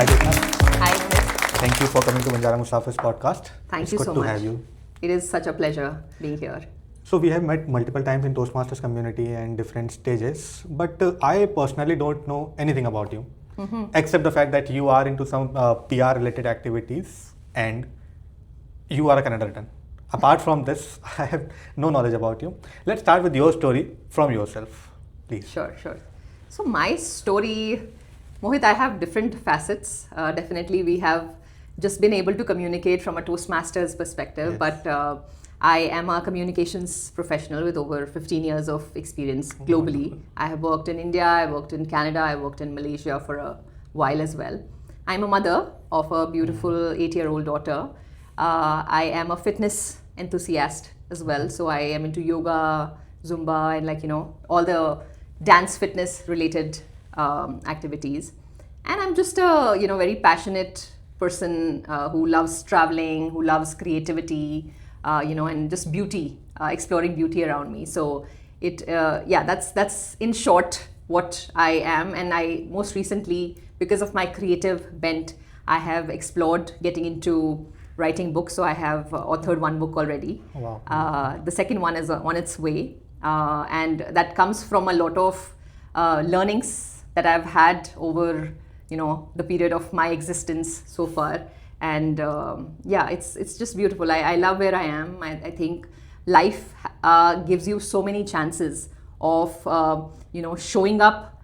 Hi, Jyotna. Hi, Chris. Thank you for coming to Banjaara Musafir's podcast. Thank It's you good so to much. have you. It is such a pleasure being here. So we have met multiple times in Toastmasters community and different stages, but I personally don't know anything about you, except the fact that you are into some PR related activities and you are a Canada return. Apart from this, I have no knowledge about you. Let's start with your story from yourself, please. Sure. So my story, Mohit, I have different facets. Definitely, we have just been able to communicate from a Toastmasters perspective, Yes. but I am a communications professional with over 15 years of experience globally. Wonderful. I have worked in India, I worked in Canada, I worked in Malaysia for a while as well. I'm a mother of a beautiful 8-year-old daughter. I am a fitness enthusiast as well. So I am into yoga, Zumba, and all the dance fitness related activities. And I'm just a very passionate person who loves traveling, who loves creativity, and just beauty, exploring beauty around me. So that's in short what I am. And I most recently, because of my creative bent, I have explored getting into writing books. So I have authored one book already. Wow. The second one is on its way, and that comes from a lot of learnings that I've had over the period of my existence so far. And it's just beautiful. I love where I am. I think life gives you so many chances of showing up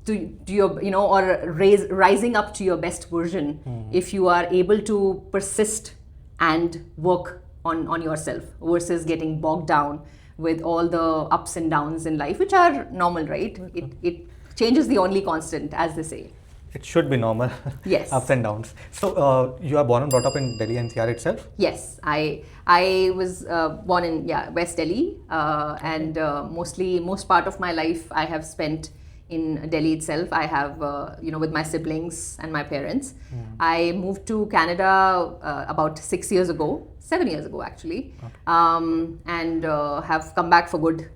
to your or rising up to your best version if you are able to persist and work on yourself versus getting bogged down with all the ups and downs in life, which are normal, right? It change is the only constant, as they say. It should be normal. Yes. Ups and downs. So you are born and brought up in Delhi NCR itself? Yes, I was born in West Delhi, and most part of my life I have spent in Delhi itself. I have with my siblings and my parents. I moved to Canada about 7 years ago actually, and have come back for good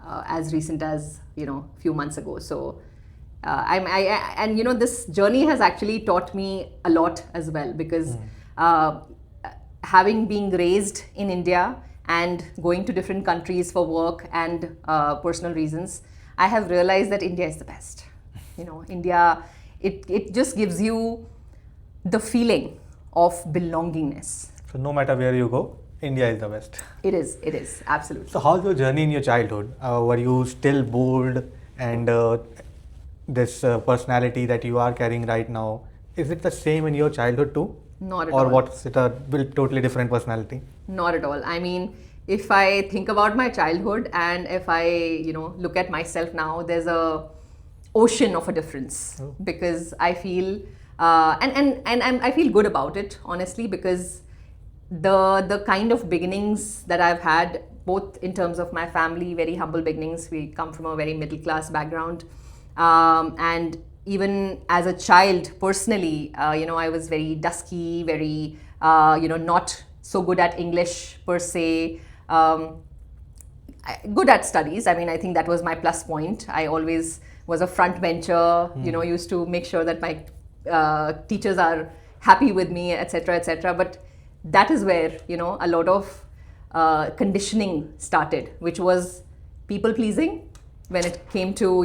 as recent as few months ago. So. This journey has actually taught me a lot as well, because having been raised in India and going to different countries for work and personal reasons, I have realized that India is the best. India, it just gives you the feeling of belongingness. So no matter where you go, India is the best. It is absolutely. So how's your journey in your childhood? Were you still bold and this personality that you are carrying right now, is it the same in your childhood too? Not at all. Or was it a totally different personality? Not at all. I mean, if I think about my childhood and if I, look at myself now, there's a ocean of a difference. Oh. Because I feel, I feel good about it, honestly, because the kind of beginnings that I've had, both in terms of my family, very humble beginnings. We come from a very middle class background. And even as a child, personally, I was very dusky, very, not so good at English per se. Good at studies. I mean, I think that was my plus point. I always was a front bencher, used to make sure that my teachers are happy with me, etc., etc. But that is where, a lot of conditioning started, which was people pleasing, when it came to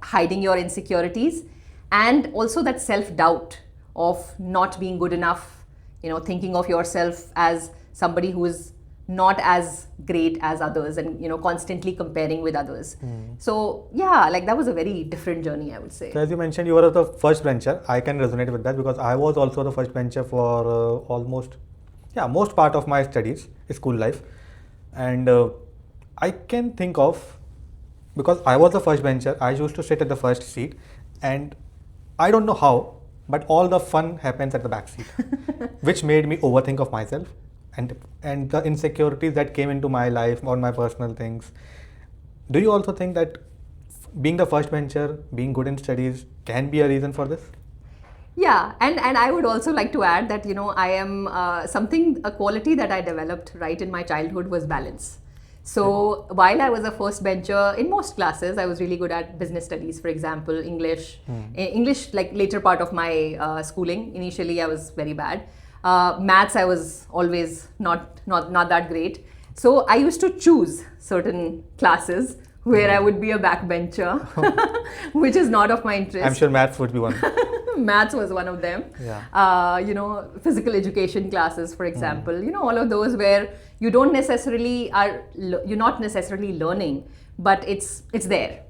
hiding your insecurities, and also that self-doubt of not being good enough, thinking of yourself as somebody who is not as great as others, and constantly comparing with others. So that was a very different journey, I would say. So as you mentioned, you were the first bencher. I can resonate with that because I was also the first bencher for most part of my studies, school life. And I can think of, because I was the first bencher, I used to sit at the first seat, and I don't know how, but all the fun happens at the back seat, which made me overthink of myself and the insecurities that came into my life or my personal things. Do you also think that being the first bencher, being good in studies, can be a reason for this? Yeah, and I would also like to add that I am a quality that I developed right in my childhood was balance. So while I was a first bencher in most classes, I was really good at business studies, for example, English. English, like later part of my schooling. Initially, I was very bad. Maths, I was always not that great. So I used to choose certain classes where I would be a backbencher, which is not of my interest. I'm sure maths would be one. Maths was one of them. Yeah. Physical education classes, for example. All of those where you don't necessarily you're not necessarily learning, but it's there.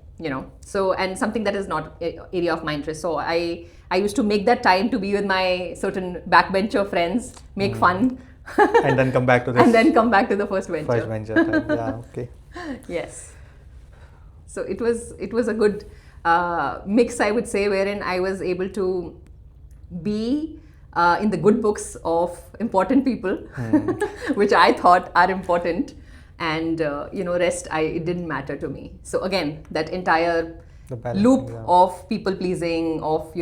So, and something that is not area of my interest. So I used to make that time to be with my certain backbencher friends, make fun, And then come back to this. and then come back to the first bencher. First bencher type. Yeah. Okay. Yes. So it was a good mix, I would say, wherein I was able to be in the good books of important people, which I thought are important, and rest it didn't matter to me. So again, that entire The balance, loop yeah. of people pleasing, of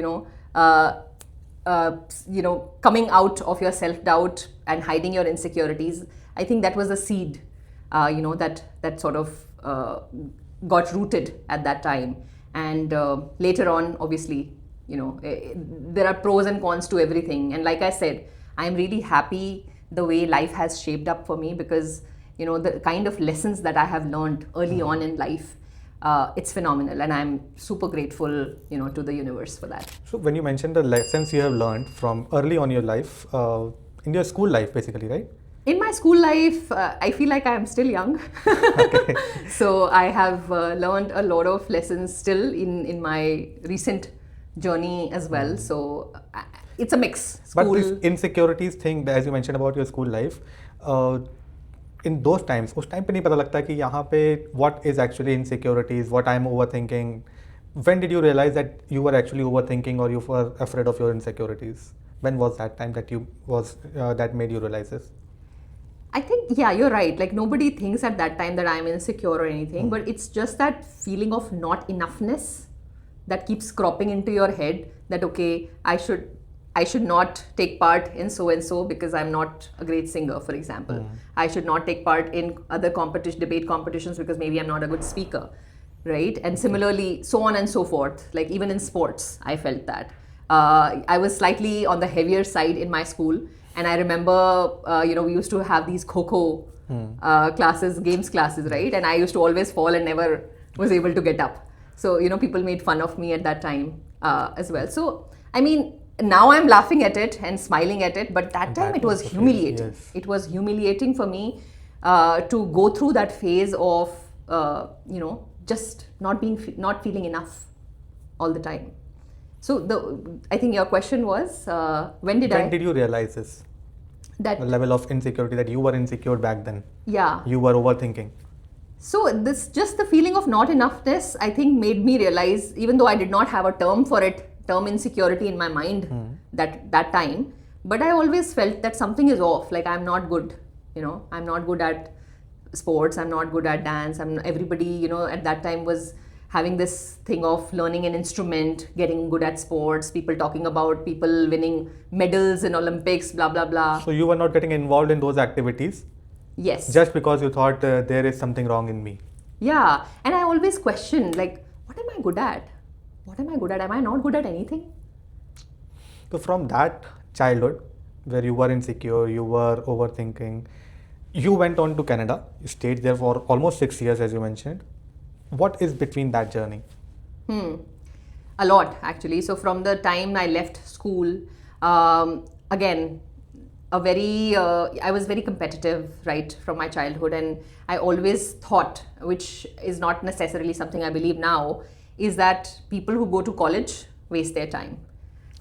coming out of your self doubt and hiding your insecurities. I think that was a seed, that sort of got rooted at that time. And later on, obviously, there are pros and cons to everything. And like I said, I'm really happy the way life has shaped up for me, because the kind of lessons that I have learned early on in life, it's phenomenal, and I'm super grateful to the universe for that. So when you mentioned the lessons you have learned from early on in your life, in your school life, basically, right? In my school life, I feel like I'm still young. So I have learned a lot of lessons still in my recent journey as well. So it's a mix. But this insecurities thing, as you mentioned about your school life, in those times, उस time पे नहीं पता लगता कि यहाँ पे what is actually insecurities, what I'm overthinking. When did you realize that you were actually overthinking or you were afraid of your insecurities? When was that time that made you realize this? I think, yeah, you're right. Like, nobody thinks at that time that I'm insecure or anything, but it's just that feeling of not enoughness that keeps cropping into your head, that okay, I should not take part in so and so because I'm not a great singer, for example. I should not take part in other debate competitions because maybe I'm not a good speaker, right? And similarly, so on and so forth. Like, even in sports, I felt that. I was slightly on the heavier side in my school. And I remember, we used to have these kho classes, games classes, right? And I used to always fall and never was able to get up. So, people made fun of me at that time as well. So, I mean, now I'm laughing at it and smiling at it, but that time it was humiliating. Yes. It was humiliating for me to go through that phase of, just not feeling enough all the time. So I think your question was, when did you realize this? That the level of insecurity, that you were insecure back then. Yeah. You were overthinking. So just the feeling of not enoughness, I think, made me realize, even though I did not have a term for it, term insecurity in my mind that time, but I always felt that something is off. Like, I'm not good. I'm not good at sports. I'm not good at dance. Everybody, at that time was having this thing of learning an instrument, getting good at sports, people talking about people winning medals in Olympics, blah, blah, blah. So you were not getting involved in those activities? Yes. Just because you thought there is something wrong in me? Yeah. And I always questioned, like, what am I good at? What am I good at? Am I not good at anything? So from that childhood, where you were insecure, you were overthinking, you went on to Canada. You stayed there for almost 6 years, as you mentioned. What is between that journey? A lot, actually. So from the time I left school, again, I was very competitive right from my childhood, and I always thought, which is not necessarily something I believe now, is that people who go to college waste their time.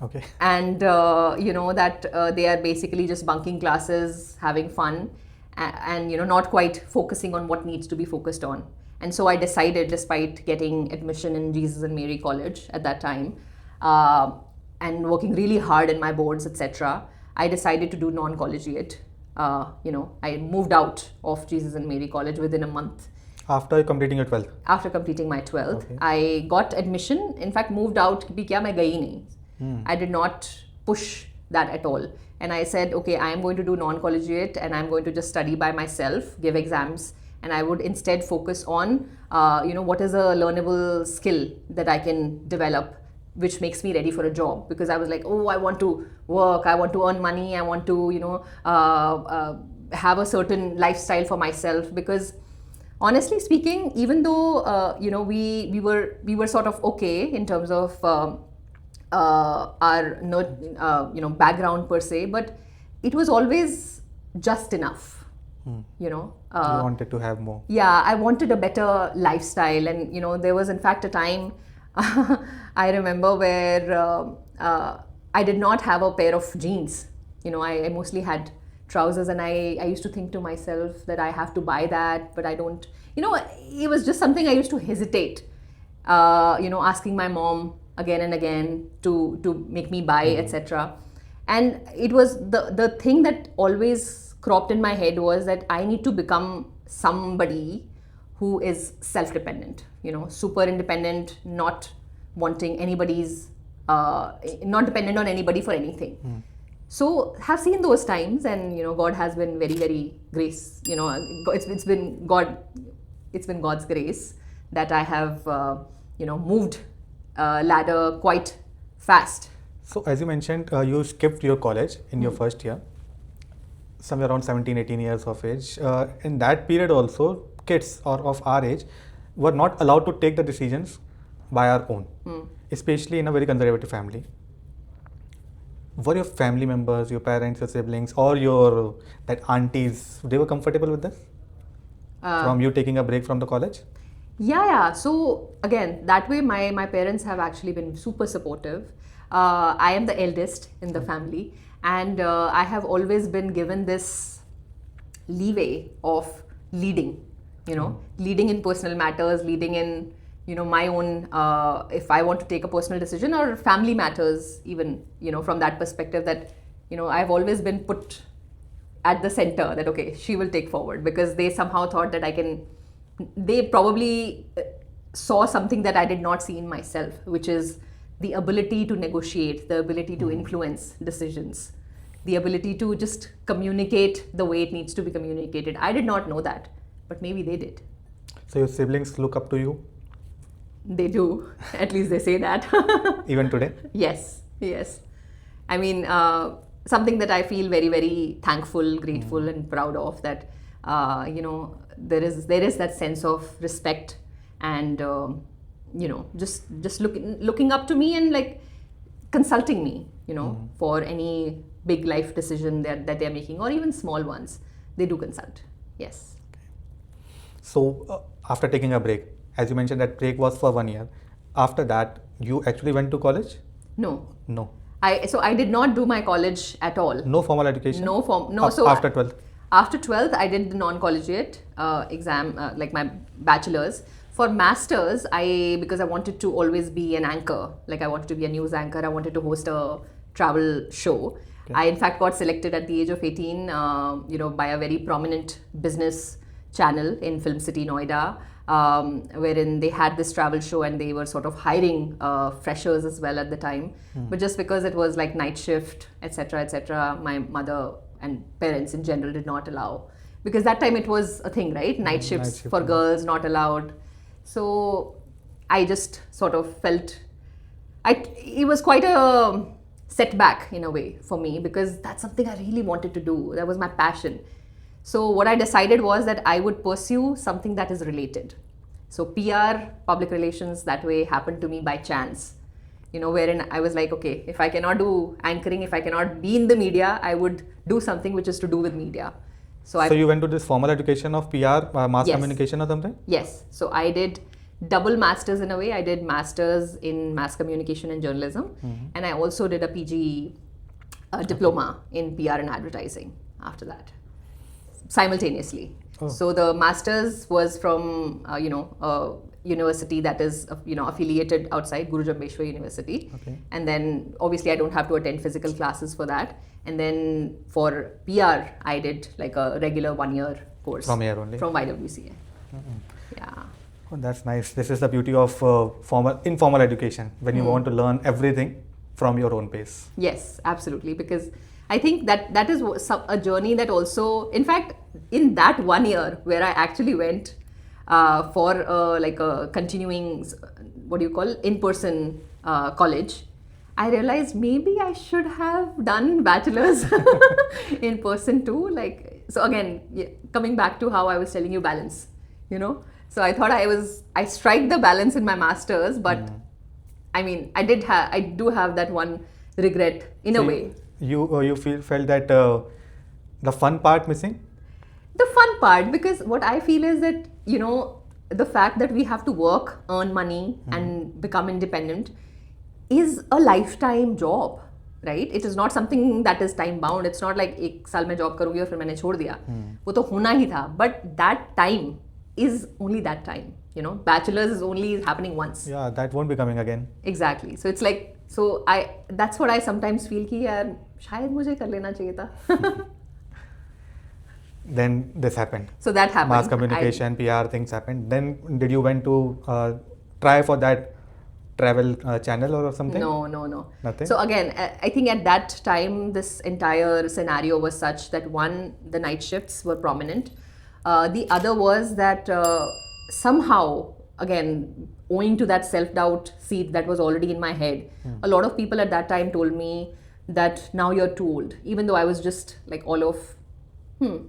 Okay. And that they are basically just bunking classes, having fun, and not quite focusing on what needs to be focused on. And so I decided, despite getting admission in Jesus and Mary College at that time, and working really hard in my boards, etc., I decided to do non-collegiate. I moved out of Jesus and Mary College within a month. After completing your 12th? After completing my 12th. Okay. I got admission. In fact, moved out. Bhi kya, main gayi nahi. I did not push that at all. And I said, okay, I am going to do non-collegiate and I'm going to just study by myself, give exams, and I would instead focus on, what is a learnable skill that I can develop, which makes me ready for a job. Because I was like, oh, I want to work, I want to earn money, I want to, have a certain lifestyle for myself. Because honestly speaking, even though we were sort of okay in terms of our background per se, but it was always just enough. You wanted to have more. Yeah, I wanted a better lifestyle. And there was in fact a time I remember where I did not have a pair of jeans. I mostly had trousers, and I used to think to myself that I have to buy that, but I don't. It was just something I used to hesitate, asking my mom again and again to make me buy, etc. And it was the thing that always cropped in my head was that I need to become somebody who is self-dependent, super independent, not wanting anybody's, not dependent on anybody for anything. So have seen those times, and God has been very, very grace. It's been God's grace that I have moved ladder quite fast. So as you mentioned, you skipped your college in your first year, somewhere around 17, 18 years of age. In that period also, kids or of our age were not allowed to take the decisions by our own, especially in a very conservative family. Were your family members, your parents, your siblings, or your that aunties, they were comfortable with this? From you taking a break from the college? Yeah. So again, that way my parents have actually been super supportive. I am the eldest in the family, and I have always been given this leeway of leading, leading in personal matters, leading in, my own, if I want to take a personal decision, or family matters, even, from that perspective, that, I've always been put at the center, that, okay, she will take forward, because they somehow thought that they probably saw something that I did not see in myself, which is the ability to negotiate, the ability to influence decisions, the ability to just communicate the way it needs to be communicated. I did not know that, but maybe they did. So your siblings look up to you? They do. At least they say that. Even today? Yes. I mean, something that I feel very, very thankful, grateful, and proud of, that, there is that sense of respect, and just looking up to me, and like consulting me, for any big life decision that they're making, or even small ones. They do consult. Yes. So after taking a break, as you mentioned, that break was for 1 year. After that, you actually went to college? No. So I did not do my college at all. No formal education? No. So after 12th? After 12th, I did the non-collegiate exam, like my bachelor's. For master's, because I wanted to always be an anchor, like I wanted to be a news anchor, I wanted to host a travel show. Okay. I in fact got selected at the age of 18, by a very prominent business channel in Film City, Noida, wherein they had this travel show, and they were sort of hiring freshers as well at the time. But just because it was like night shift, etc., my mother and parents in general did not allow, because that time it was a thing, right? Night shifts for girls not allowed. So I just sort of felt it was quite a setback in a way for me, because that's something I really wanted to do. That was my passion. So what I decided was that I would pursue something that is related. So PR, public relations, that way happened to me by chance. Wherein I was like, okay, if I cannot do anchoring, if I cannot be in the media, I would do something which is to do with media. So you went to this formal education of PR, mass communication or something? Yes. So I did double masters in a way. I did masters in mass communication and journalism, and I also did a PG diploma in PR and advertising after that, simultaneously. Oh. So the masters was from a university that is affiliated outside, Guru Jambeshwar University. Okay. And then obviously I don't have to attend physical classes for that. And then for PR, I did like a regular 1 year course. From here only? From YWCA. Yeah. Oh, that's nice. This is the beauty of informal education, when you want to learn everything from your own pace. Yes, absolutely. Because I think that is a journey that also, in fact, in that 1 year where I actually went for like a continuing, what do you call, in-person college, I realized maybe I should have done bachelor's in person too. Like, so again, coming back to how I was telling you, balance, you know. So I thought I strike the balance in my master's, but I mean, I do have that one regret in a way. You felt that the fun part missing? The fun part, because what I feel is that, you know, the fact that we have to work, earn money, and become independent is a lifetime job, right? It is not something that is time bound. It's not like एक साल में job करूँगी और फिर मैंने छोड़ दिया. वो तो होना ही था. But that time is only that time. You know, bachelor's is only happening once. Yeah, that won't be coming again. Exactly. So it's like, that's what I sometimes feel कि यार शायद मुझे कर लेना चाहिए था. Then this happened. So that happened. Mass communication, PR things happened. Then did you went to try for that travel channel or something? No. Nothing? So again, I think at that time, this entire scenario was such that one, the night shifts were prominent. The other was that somehow, again, owing to that self-doubt seed that was already in my head, a lot of people at that time told me that now you're too old. Even though I was just like all of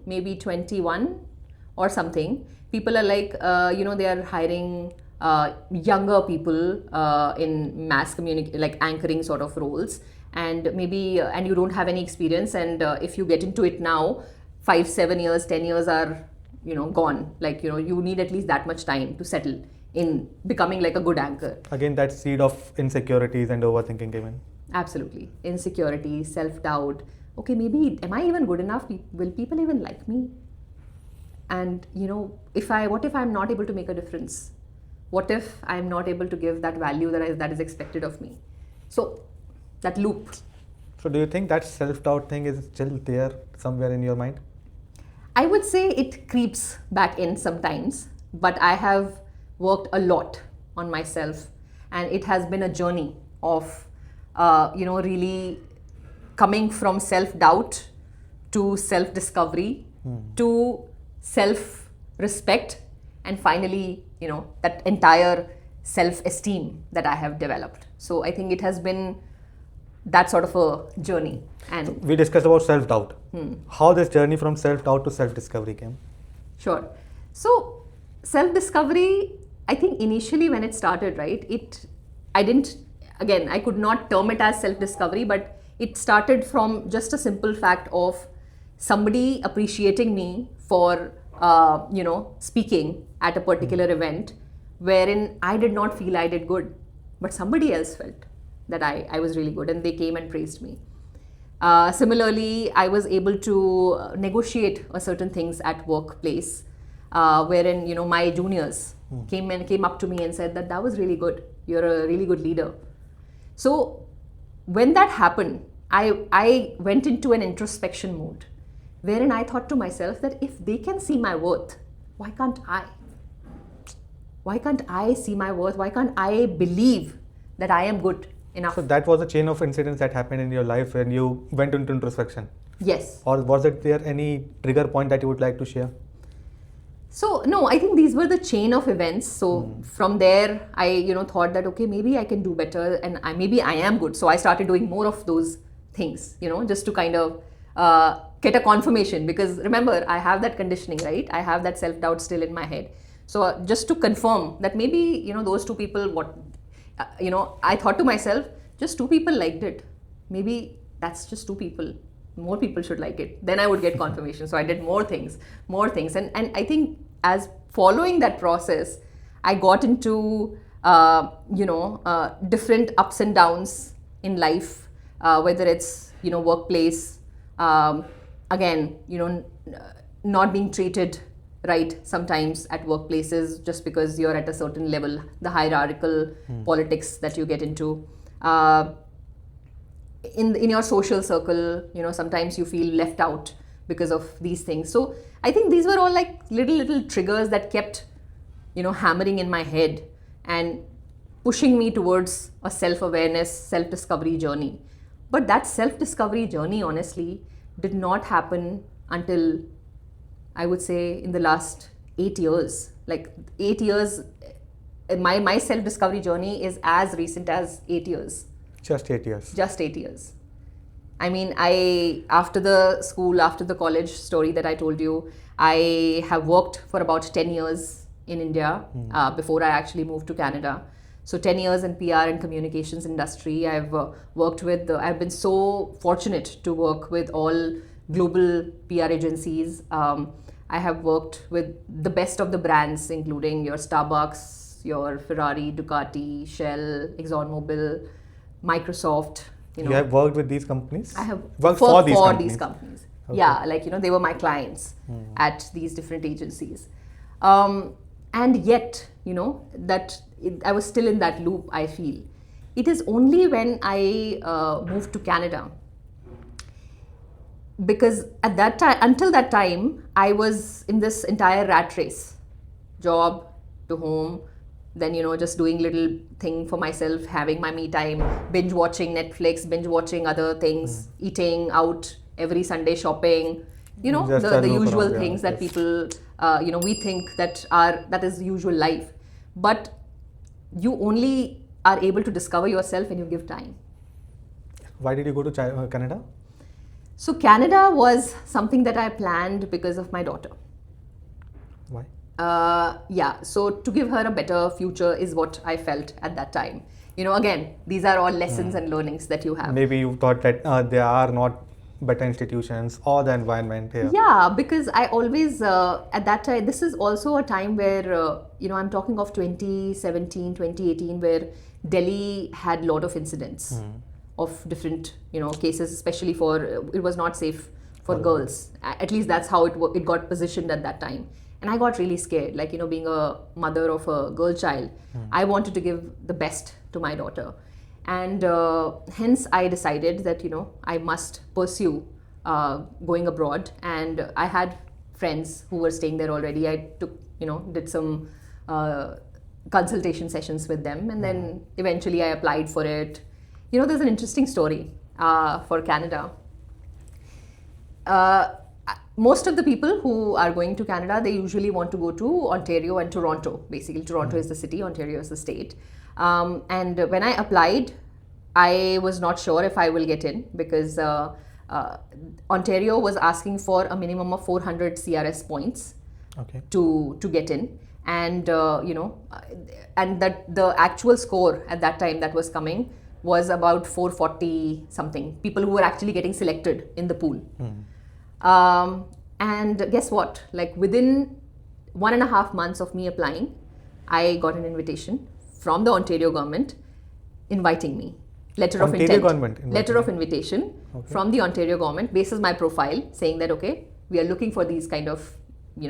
maybe 21 or something. People are like, they are hiring younger people in mass like anchoring sort of roles, and maybe and you don't have any experience, and if you get into it now, 5, 7 years, 10 years are gone. Like, you need at least that much time to settle in becoming like a good anchor. Again, that seed of insecurities and overthinking came in. Absolutely. Insecurity, self-doubt. Okay, maybe am I even good enough? Will people even like me? And what if I'm not able to make a difference? What if I'm not able to give that value that is expected of me? So that loop. So do you think that self-doubt thing is still there somewhere in your mind? I would say it creeps back in sometimes, but I have worked a lot on myself, and it has been a journey of really coming from self-doubt to self-discovery to self-respect, and finally, that entire self-esteem that I have developed. So I think it has been that sort of a journey. And so we discussed about self-doubt. How this journey from self-doubt to self-discovery came? Sure. So self-discovery, I think initially when it started, right, I could not term it as self-discovery, but it started from just a simple fact of somebody appreciating me for, speaking at a particular event wherein I did not feel I did good, but somebody else felt that I was really good, and they came and praised me. Similarly, I was able to negotiate certain things at workplace, wherein my juniors came up to me and said that was really good. You're a really good leader. So when that happened, I went into an introspection mode, wherein I thought to myself that if they can see my worth, why can't I? Why can't I see my worth? Why can't I believe that I am good enough? So that was a chain of incidents that happened in your life when you went into introspection. Yes. Or was there any trigger point that you would like to share? So no, I think these were the chain of events. So from there, I thought that okay, maybe I can do better, and maybe I am good. So I started doing more of those things, just to kind of get a confirmation, because remember, I have that conditioning, right? I have that self-doubt still in my head. So just to confirm that maybe those two people, I thought to myself, just 2 people liked it. Maybe that's just 2 people. More people should like it. Then I would get confirmation. So I did more things. And I think as following that process, I got into, different ups and downs in life, whether it's, workplace, again, not being treated right sometimes at workplaces just because you're at a certain level, the hierarchical politics that you get into. In your social circle, sometimes you feel left out because of these things. So I think these were all like little triggers that kept, hammering in my head and pushing me towards a self-awareness, self-discovery journey, But that self-discovery journey, honestly, did not happen until, I would say, in the last 8 years. Like 8 years, my self-discovery journey is as recent as 8 years. Just 8 years. Just 8 years. I mean, after the college story that I told you, I have worked for about 10 years in India before I actually moved to Canada. So 10 years in PR and communications industry. I've been so fortunate to work with all global PR agencies. I have worked with the best of the brands, including your Starbucks, your Ferrari, Ducati, Shell, ExxonMobil, Microsoft. You have worked with these companies? I have worked for these companies. Okay. Yeah, like, they were my clients at these different agencies. And yet, I was still in that loop, I feel. It is only when I moved to Canada, because at that time, until that time, I was in this entire rat race, job to home, then just doing little thing for myself, having my me time, binge watching Netflix, binge watching other things, eating out every Sunday, shopping, the usual things that people we think that is usual life. But you only are able to discover yourself when you give time. Why did you go to Canada? So Canada was something that I planned because of my daughter. Why? So to give her a better future is what I felt at that time. Again, these are all lessons and learnings that you have. Maybe you thought that there are not better institutions or the environment here. Yeah, because I always, at that time, this is also a time where, I'm talking of 2017, 2018, where Delhi had a lot of incidents of different, cases, especially it was not safe for girls. At least that's how it got positioned at that time. And I got really scared, like, being a mother of a girl child, I wanted to give the best to my daughter. And hence I decided that, I must pursue going abroad. And I had friends who were staying there already. I took, did some consultation sessions with them. And then eventually I applied for it. There's an interesting story for Canada. Most of the people who are going to Canada, they usually want to go to Ontario and Toronto. Basically, Toronto is the city, Ontario is the state. And when I applied, I was not sure if I will get in, because Ontario was asking for a minimum of 400 CRS points to get in. And, and that the actual score at that time that was coming was about 440 something, people who were actually getting selected in the pool. And guess what? Like within 1.5 months of me applying, I got an invitation from the Ontario government inviting me. Letter of invitation from the Ontario government, basis my profile, saying that, okay, we are looking for these kind of,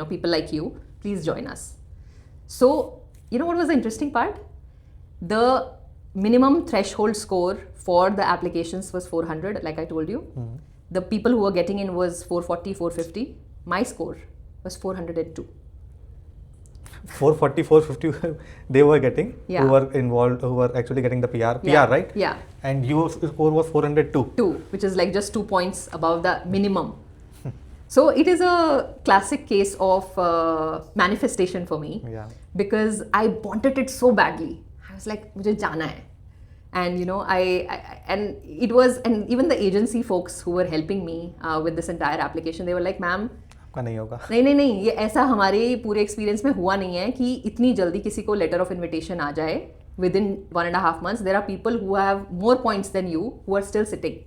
people like you, please join us. So, what was the interesting part? The minimum threshold score for the applications was 400, like I told you. The people who were getting in was 440, 450. My score was 402. 440, 450 they were getting, who were involved, who were actually getting the PR, right? Yeah. And your score was 402. Which is like just 2 points above the minimum. So it is a classic case of manifestation for me, because I wanted it so badly. I was like, mujhe jana hai. And and it was, and even the agency folks who were helping me with this entire application, they were like, ma'am, आपका नहीं होगा. नहीं, ये ऐसा हमारे पूरे experience में हुआ नहीं है कि इतनी जल्दी किसी को लेटर ऑफ इन्विटेशन आ जाए. Within 1.5 months, there are people who have more points than you who are still sitting.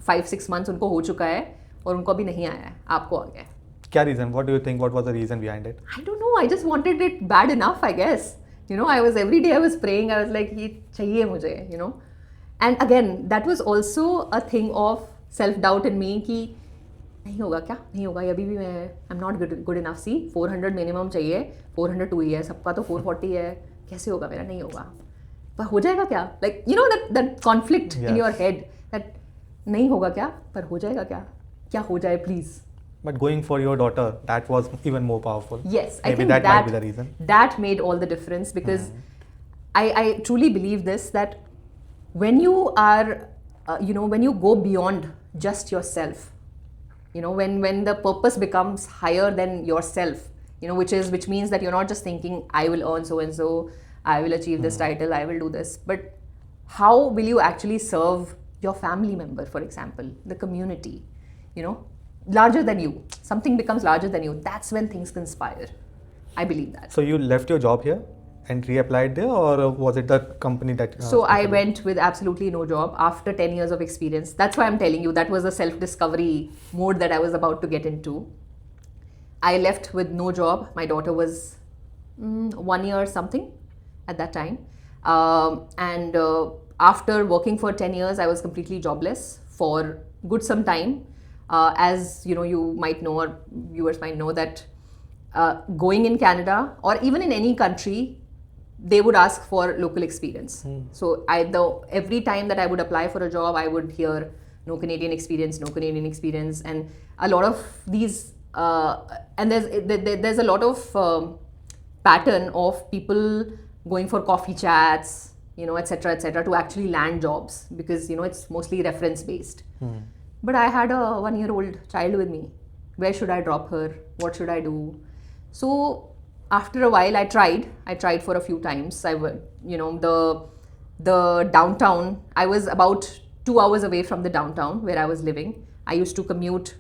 5-6 months उनको हो चुका है और उनको अभी नहीं आया है, आपको आ गया. क्या reason? What do you think? What was the reason behind it? I don't know. I just wanted it bad enough, I guess. Every day I was praying. I was like, ये चाहिए मुझे, And again, that was also a thing of self-doubt in me कि नहीं होगा क्या, नहीं होगा, अभी भी मैं I'm not good enough. See, 400 minimum चाहिए, 402 ही है, सबका तो 440 है, कैसे होगा मेरा, नहीं होगा, पर हो जाएगा क्या? Like, that conflict in your head, that नहीं होगा क्या, पर हो जाएगा क्या हो जाए please. But going for your daughter, that was even more powerful. Yes, Maybe I think that might be the reason. That made all the difference, because I truly believe this, that when you are when you go beyond just yourself, when the purpose becomes higher than yourself, which means that you're not just thinking, I will earn so and so, I will achieve this title, I will do this, but how will you actually serve your family member, for example, the community, larger than you? Something becomes larger than you. That's when things conspire. I believe that. So you left your job here and reapplied there, or was it the company that? So I went with absolutely no job after 10 years of experience. That's why I'm telling you, that was a self-discovery mode that I was about to get into. I left with no job. My daughter was 1 year something at that time. And after working for 10 years, I was completely jobless for good some time. As you might know, or viewers might know, that going in Canada or even in any country, they would ask for local experience. So every time that I would apply for a job, I would hear no Canadian experience, no Canadian experience, and a lot of these. And there's a lot of pattern of people going for coffee chats, etc., to actually land jobs, because it's mostly reference based. But I had a 1-year-old child with me. Where should I drop her? What should I do? So after a while, I tried for a few times. I would, the downtown, I was about 2 hours away from the downtown where I was living. I used to commute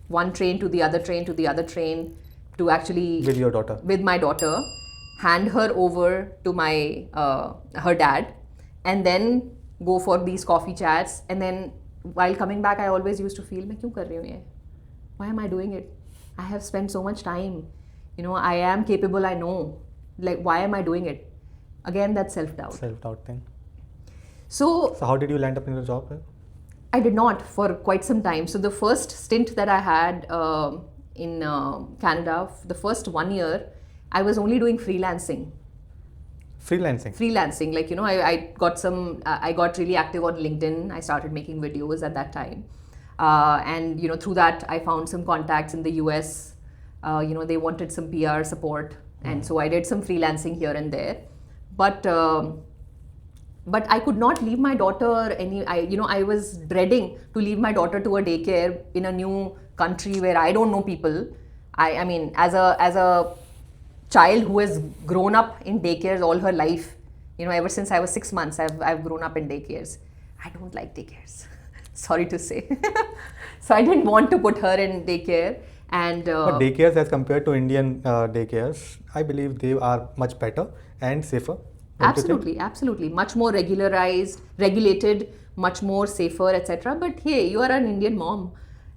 one train to the other train to the other train to actually, with your daughter, with my daughter, hand her over to my her dad, and then go for these coffee chats. And then while coming back, I always used to feel, मैं क्यों कर रही हूँ ये? Why am I doing it? I have spent so much time. I am capable, I know. Like, why am I doing it? Again, that self-doubt. Self-doubt thing. So how did you land up in the job? I did not for quite some time. So the first stint that I had in Canada, the first 1 year, I was only doing freelancing. Freelancing, like, I got really active on LinkedIn. I started making videos at that time. And, through that, I found some contacts in the US. They wanted some PR support. And so I did some freelancing here and there. But I could not leave my daughter I was dreading to leave my daughter to a daycare in a new country where I don't know people. I mean, as a child who has grown up in daycares all her life, ever since I was 6 months, I've grown up in daycares. I don't like daycares. Sorry to say. So I didn't want to put her in daycare. And but daycares, as compared to Indian daycares, I believe they are much better and safer. Absolutely. Much more regulated, much more safer, etc. But hey, you are an Indian mom,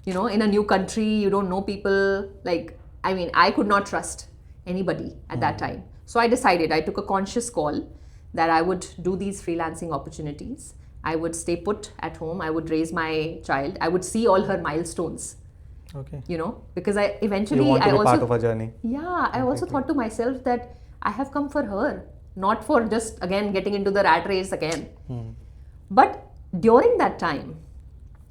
in a new country, you don't know people. I could not trust anybody at that time. So I took a conscious call that I would do these freelancing opportunities. I would stay put at home. I would raise my child. I would see all her milestones. Okay. Because I eventually, you want to be part of a journey. Yeah, I also thought to myself that I have come for her, not for just again getting into the rat race again. But during that time,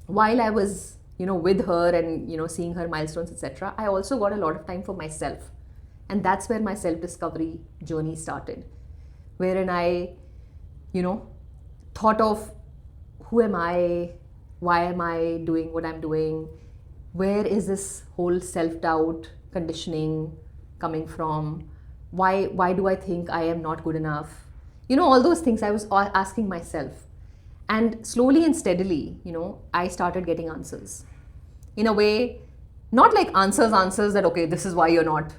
while I was with her and seeing her milestones, etc., I also got a lot of time for myself. And that's where my self-discovery journey started, wherein I thought of, who am I, why am I doing what I'm doing, where is this whole self-doubt conditioning coming from, why do I think I am not good enough, all those things I was asking myself. And slowly and steadily, I started getting answers. In a way, not like answers that, okay, this is why you're not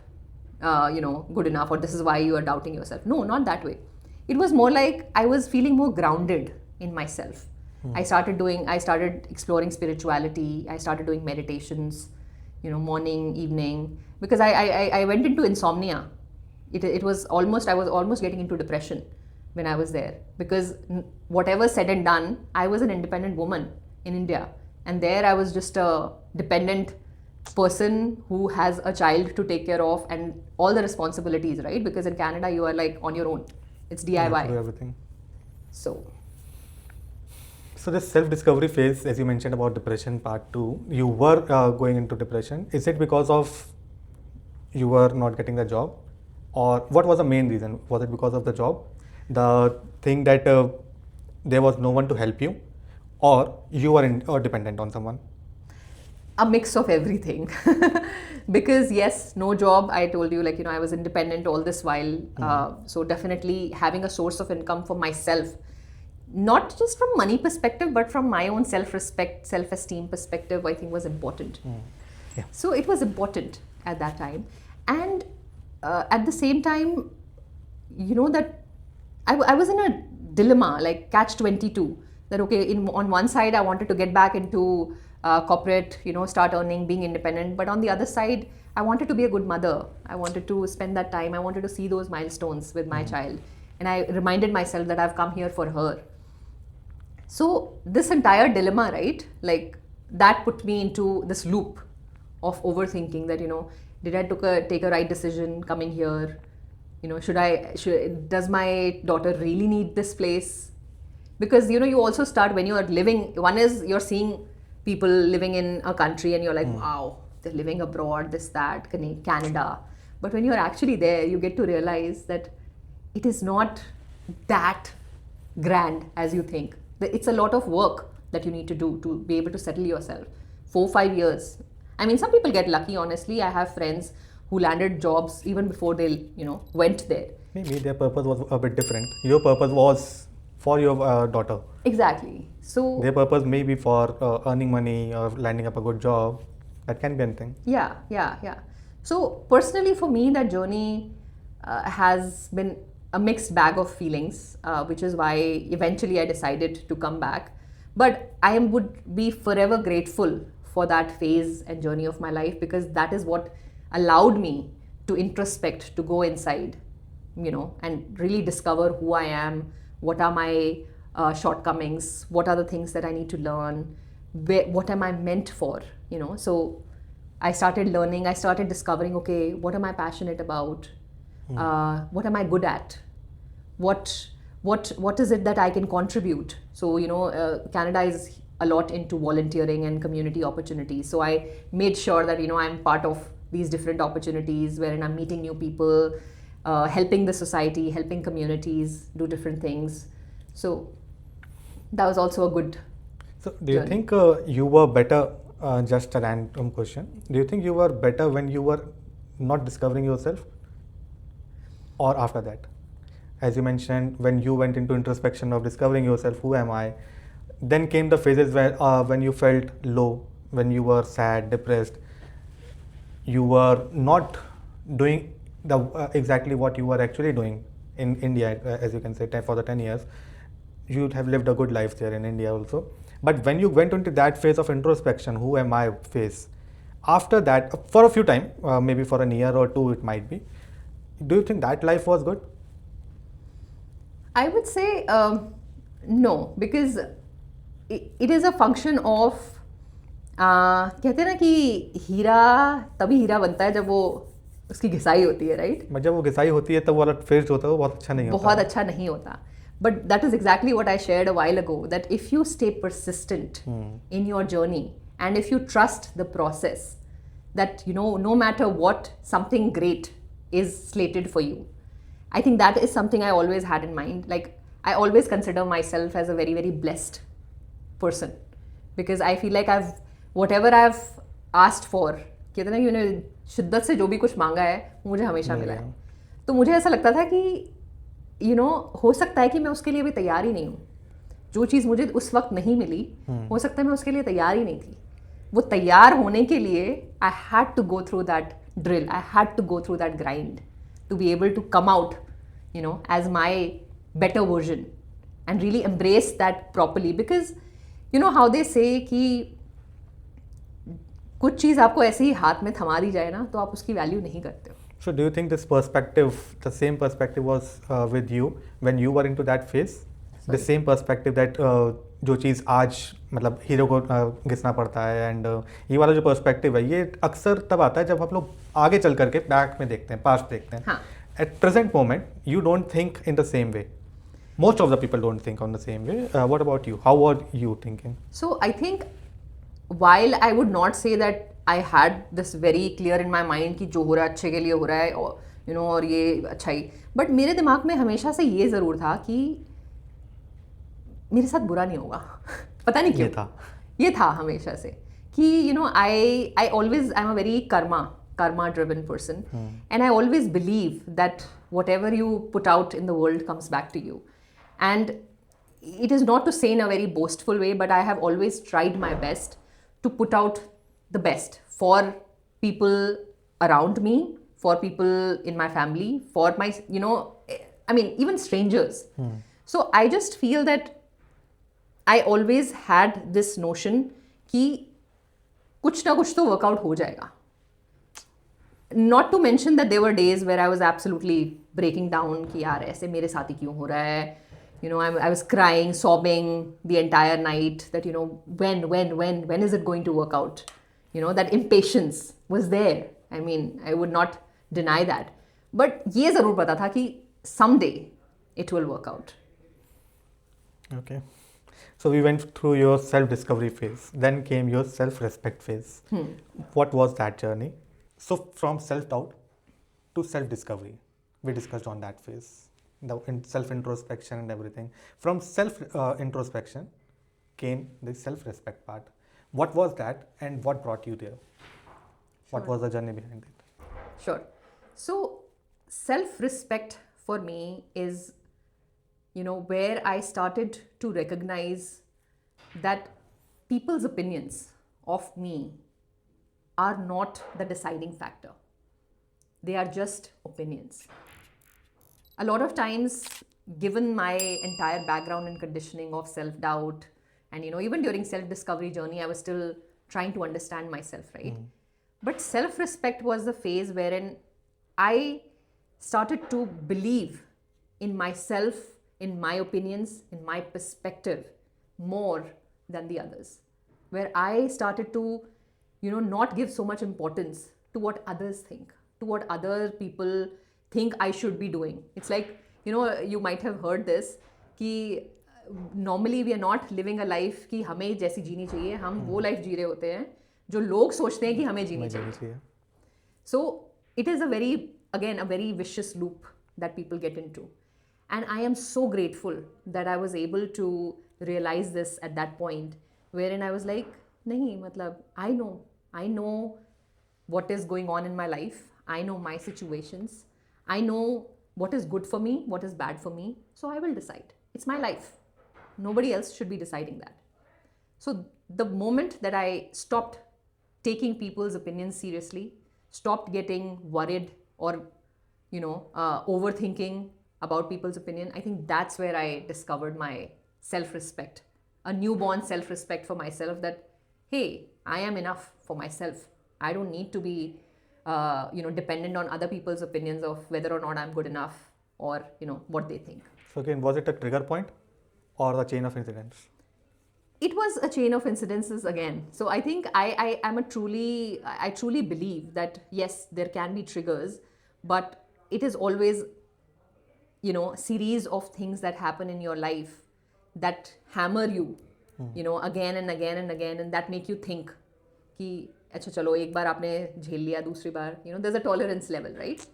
good enough, or this is why you are doubting yourself. No, not that way. It was more like I was feeling more grounded in myself. I started exploring spirituality. I started doing meditations, morning, evening, because I went into insomnia. I was almost getting into depression when I was there, because whatever said and done, I was an independent woman in India, and there I was just a dependent person who has a child to take care of and all the responsibilities, right? Because in Canada you are like on your own. It's DIY. You have to do everything. So this self-discovery phase, as you mentioned about depression part 2, you were going into depression. Is it because of you were not getting the job, or what was the main reason? Was it because of the job, the thing that there was no one to help you, or you were dependent on someone? A mix of everything. Because yes, no job, I told you, like, I was independent all this while. So definitely having a source of income for myself, not just from money perspective, but from my own self-respect, self-esteem perspective, I think was important. Yeah. So it was important at that time. And at the same time, that I was in a dilemma, like catch 22, that okay, on one side I wanted to get back into corporate, start earning, being independent, but on the other side I wanted to be a good mother. I wanted to spend that time, I wanted to see those milestones with my child, and I reminded myself that I've come here for her. So this entire dilemma, right, like that put me into this loop of overthinking, that did I take a right decision coming here? Does my daughter really need this place? Because you also start, when you are living, one is you're seeing people living in a country and you're like, wow, they're living abroad, this, that, Canada. But when you're actually there, you get to realize that it is not that grand as you think. It's a lot of work that you need to do to be able to settle yourself. 4-5 years. I mean, some people get lucky, honestly. I have friends who landed jobs even before they, went there. Maybe their purpose was a bit different. Your purpose was for your daughter. Exactly. So their purpose may be for earning money or landing up a good job. That can be anything. Yeah. So personally, for me, that journey has been a mixed bag of feelings, which is why eventually I decided to come back. But I would be forever grateful for that phase and journey of my life, because that is what allowed me to introspect, to go inside, and really discover who I am, what are my shortcomings, what are the things that I need to learn, what am I meant for, So I started learning, I started discovering, okay, what am I passionate about? What am I good at? What is it that I can contribute? So Canada is a lot into volunteering and community opportunities. So I made sure that I'm part of these different opportunities wherein I'm meeting new people, helping the society, helping communities do different things. So that was also a good. So do you think you were better? Just a random question. Do you think you were better when you were not discovering yourself, or after that? As you mentioned, when you went into introspection of discovering yourself, who am I? Then came the phases where when you felt low, when you were sad, depressed, you were not doing the exactly what you were actually doing in India, as you can say, for the 10 years. You have lived a good life there in India also. But when you went into that phase of introspection, who am I phase, after that, for a few time, maybe for a year or two it might be, do you think that life was good? I would say no, because it is a function of कहते हैं ना कि हीरा तभी हीरा बनता है जब वो उसकी घिसाई होती है, राइट? जब वो घिसाई होती है तब वाला फेज होता है वो बहुत अच्छा नहीं होता. बहुत अच्छा नहीं होता. But that is exactly what I shared a while ago, that if you stay persistent in your journey, and if you trust the process, that no matter what, something great is slated for you. I think that is something I always had in mind. Like, I always consider myself as a very, very blessed person, because I feel like whatever I've asked for, कहते हैं ना, शिद्दत से जो भी कुछ मांगा है मुझे हमेशा मिला है. तो मुझे ऐसा लगता था कि हो सकता है कि मैं उसके लिए भी तैयार ही नहीं हूँ. जो चीज़ मुझे उस वक्त नहीं मिली, हो सकता है मैं उसके लिए तैयार ही नहीं थी. वो तैयार होने के लिए I had to go through that drill, I had to go through that grind to be able to come out, as my better version and really embrace that properly. Because how they say कि कुछ चीज़ आपको ऐसे ही हाथ में थमा दी जाए ना, तो आप उसकी वैल्यू नहीं करते हो. So do you think this perspective, the same perspective was with you when you were into that phase? Sorry. The same perspective that जो चीज़ आज मतलब हीरो को घिसना पड़ता है, एंड ये वाला जो पर्सपेक्टिव है ये अक्सर तब आता है जब हम लोग आगे चल करके बैक में देखते हैं, पास्ट देखते हैं. हाँ. At present moment, you don't think in the same way. Most of the people don't think on the same way. What about you? How were you thinking? So I think while I would not say that I had this very clear in my mind कि जो हो रहा है अच्छे के लिए हो रहा है, और ये अच्छा ही, बट मेरे दिमाग में हमेशा से ये ज़रूर था कि मेरे साथ बुरा नहीं होगा. पता नहीं ये क्यों था ये था हमेशा से कि I always I'm a very karma driven person, and I always believe that whatever you put out in the world comes back to you. And it is not to say in a very boastful way, but I have always tried my best to put out the best for people around me, for people in my family, for my, I mean, even strangers. So I just feel that I always had this notion कि कुछ ना कुछ तो workout हो जाएगा. Not to mention that there were days where I was absolutely breaking down कि यार ऐसे मेरे साथ ही क्यों हो रहा है. I was crying, sobbing the entire night that, when is it going to work out? That impatience was there. I mean, I would not deny that. But ये ज़रूर पता था कि someday it will work out. Okay. So we went through your self-discovery phase. Then came your self-respect phase. What was that journey? So from self-doubt to self-discovery, we discussed on that phase, the self-introspection and everything. From self-introspection came the self-respect part. What was that, and what brought you there? What was the journey behind it? Sure. So self-respect for me is, where I started to recognize that people's opinions of me are not the deciding factor. They are just opinions. A lot of times, given my entire background and conditioning of self-doubt, and even during self-discovery journey, I was still trying to understand myself, right? But self-respect was the phase wherein I started to believe in myself, in my opinions, in my perspective more than the others. Where I started to, not give so much importance to what others think, to what other people think I should be doing. It's like, you might have heard this, कि normally we are not living a life कि हमें जैसी जीनी चाहिए, हम वो life जी रहे होते हैं जो लोग सोचते हैं कि हमें जीनी चाहिए. So it is a very vicious loop that people get into. And I am so grateful that I was able to realize this at that point, wherein I was like, nahi, matlab, I know what is going on in my life. I know my situations. I know what is good for me, what is bad for me. So I will decide. It's my life. Nobody else should be deciding that. So the moment that I stopped taking people's opinions seriously, stopped getting worried or, overthinking about people's opinion, I think that's where I discovered my self-respect, a newborn self-respect for myself that, hey, I am enough for myself. I don't need to be, dependent on other people's opinions of whether or not I'm good enough or, what they think. So again, was it a trigger point or the chain of incidents? It was a chain of incidences again. So I think I truly believe that yes, there can be triggers, but it is always, series of things that happen in your life that hammer you, again and again and again, and that make you think कि अच्छा चलो एक बार आपने झेल लिया, दूसरी बार, there's a tolerance level, right?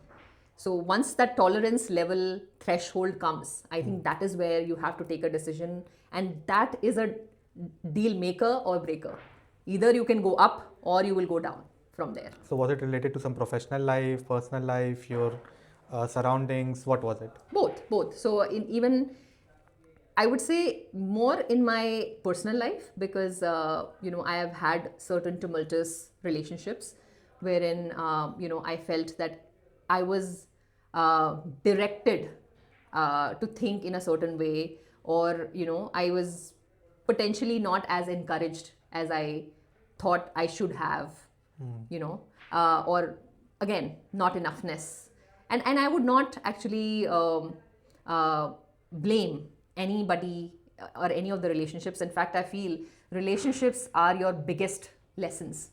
So once that tolerance level threshold comes, I think that is where you have to take a decision, and that is a deal maker or breaker. Either you can go up or you will go down from there. So was it related to some professional life, personal life, your surroundings? What was it? Both. So even I would say more in my personal life because I have had certain tumultuous relationships wherein I felt that I was directed to think in a certain way, or I was potentially not as encouraged as I thought I should have, or again not enoughness, and I would not actually blame anybody or any of the relationships. In fact, I feel relationships are your biggest lessons.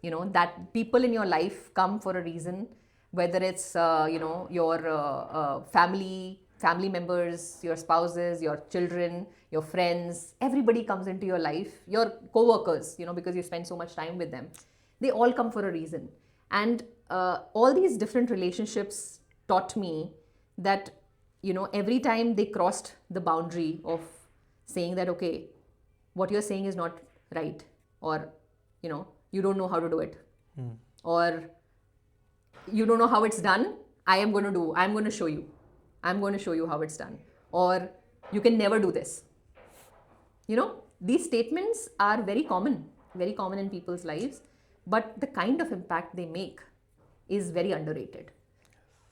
That people in your life come for a reason, whether it's your family members, your spouses, your children, your friends, everybody comes into your life, your co-workers, because you spend so much time with them. They all come for a reason. And all these different relationships taught me that every time they crossed the boundary of saying that, okay, what you're saying is not right, or you don't know how to do it, or you don't know how it's done. I'm going to show you. I'm going to show you how it's done. Or you can never do this. These statements are very common in people's lives, but the kind of impact they make is very underrated.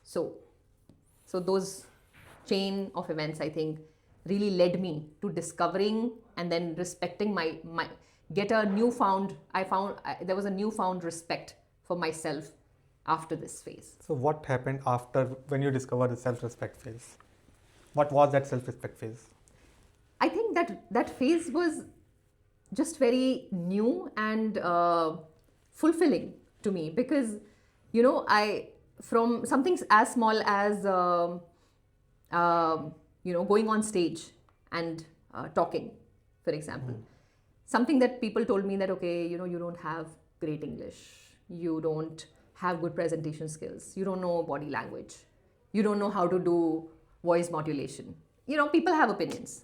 So those chain of events, I think, really led me to discovering and then respecting there was a newfound respect for myself after this phase. So what happened after when you discovered the self-respect phase? What was that self-respect phase? I think that phase was just very new and fulfilling to me, because I, from something as small as going on stage and talking, for example, something that people told me that, okay, you don't have great English, you don't have good presentation skills, you don't know body language, you don't know how to do voice modulation. People have opinions.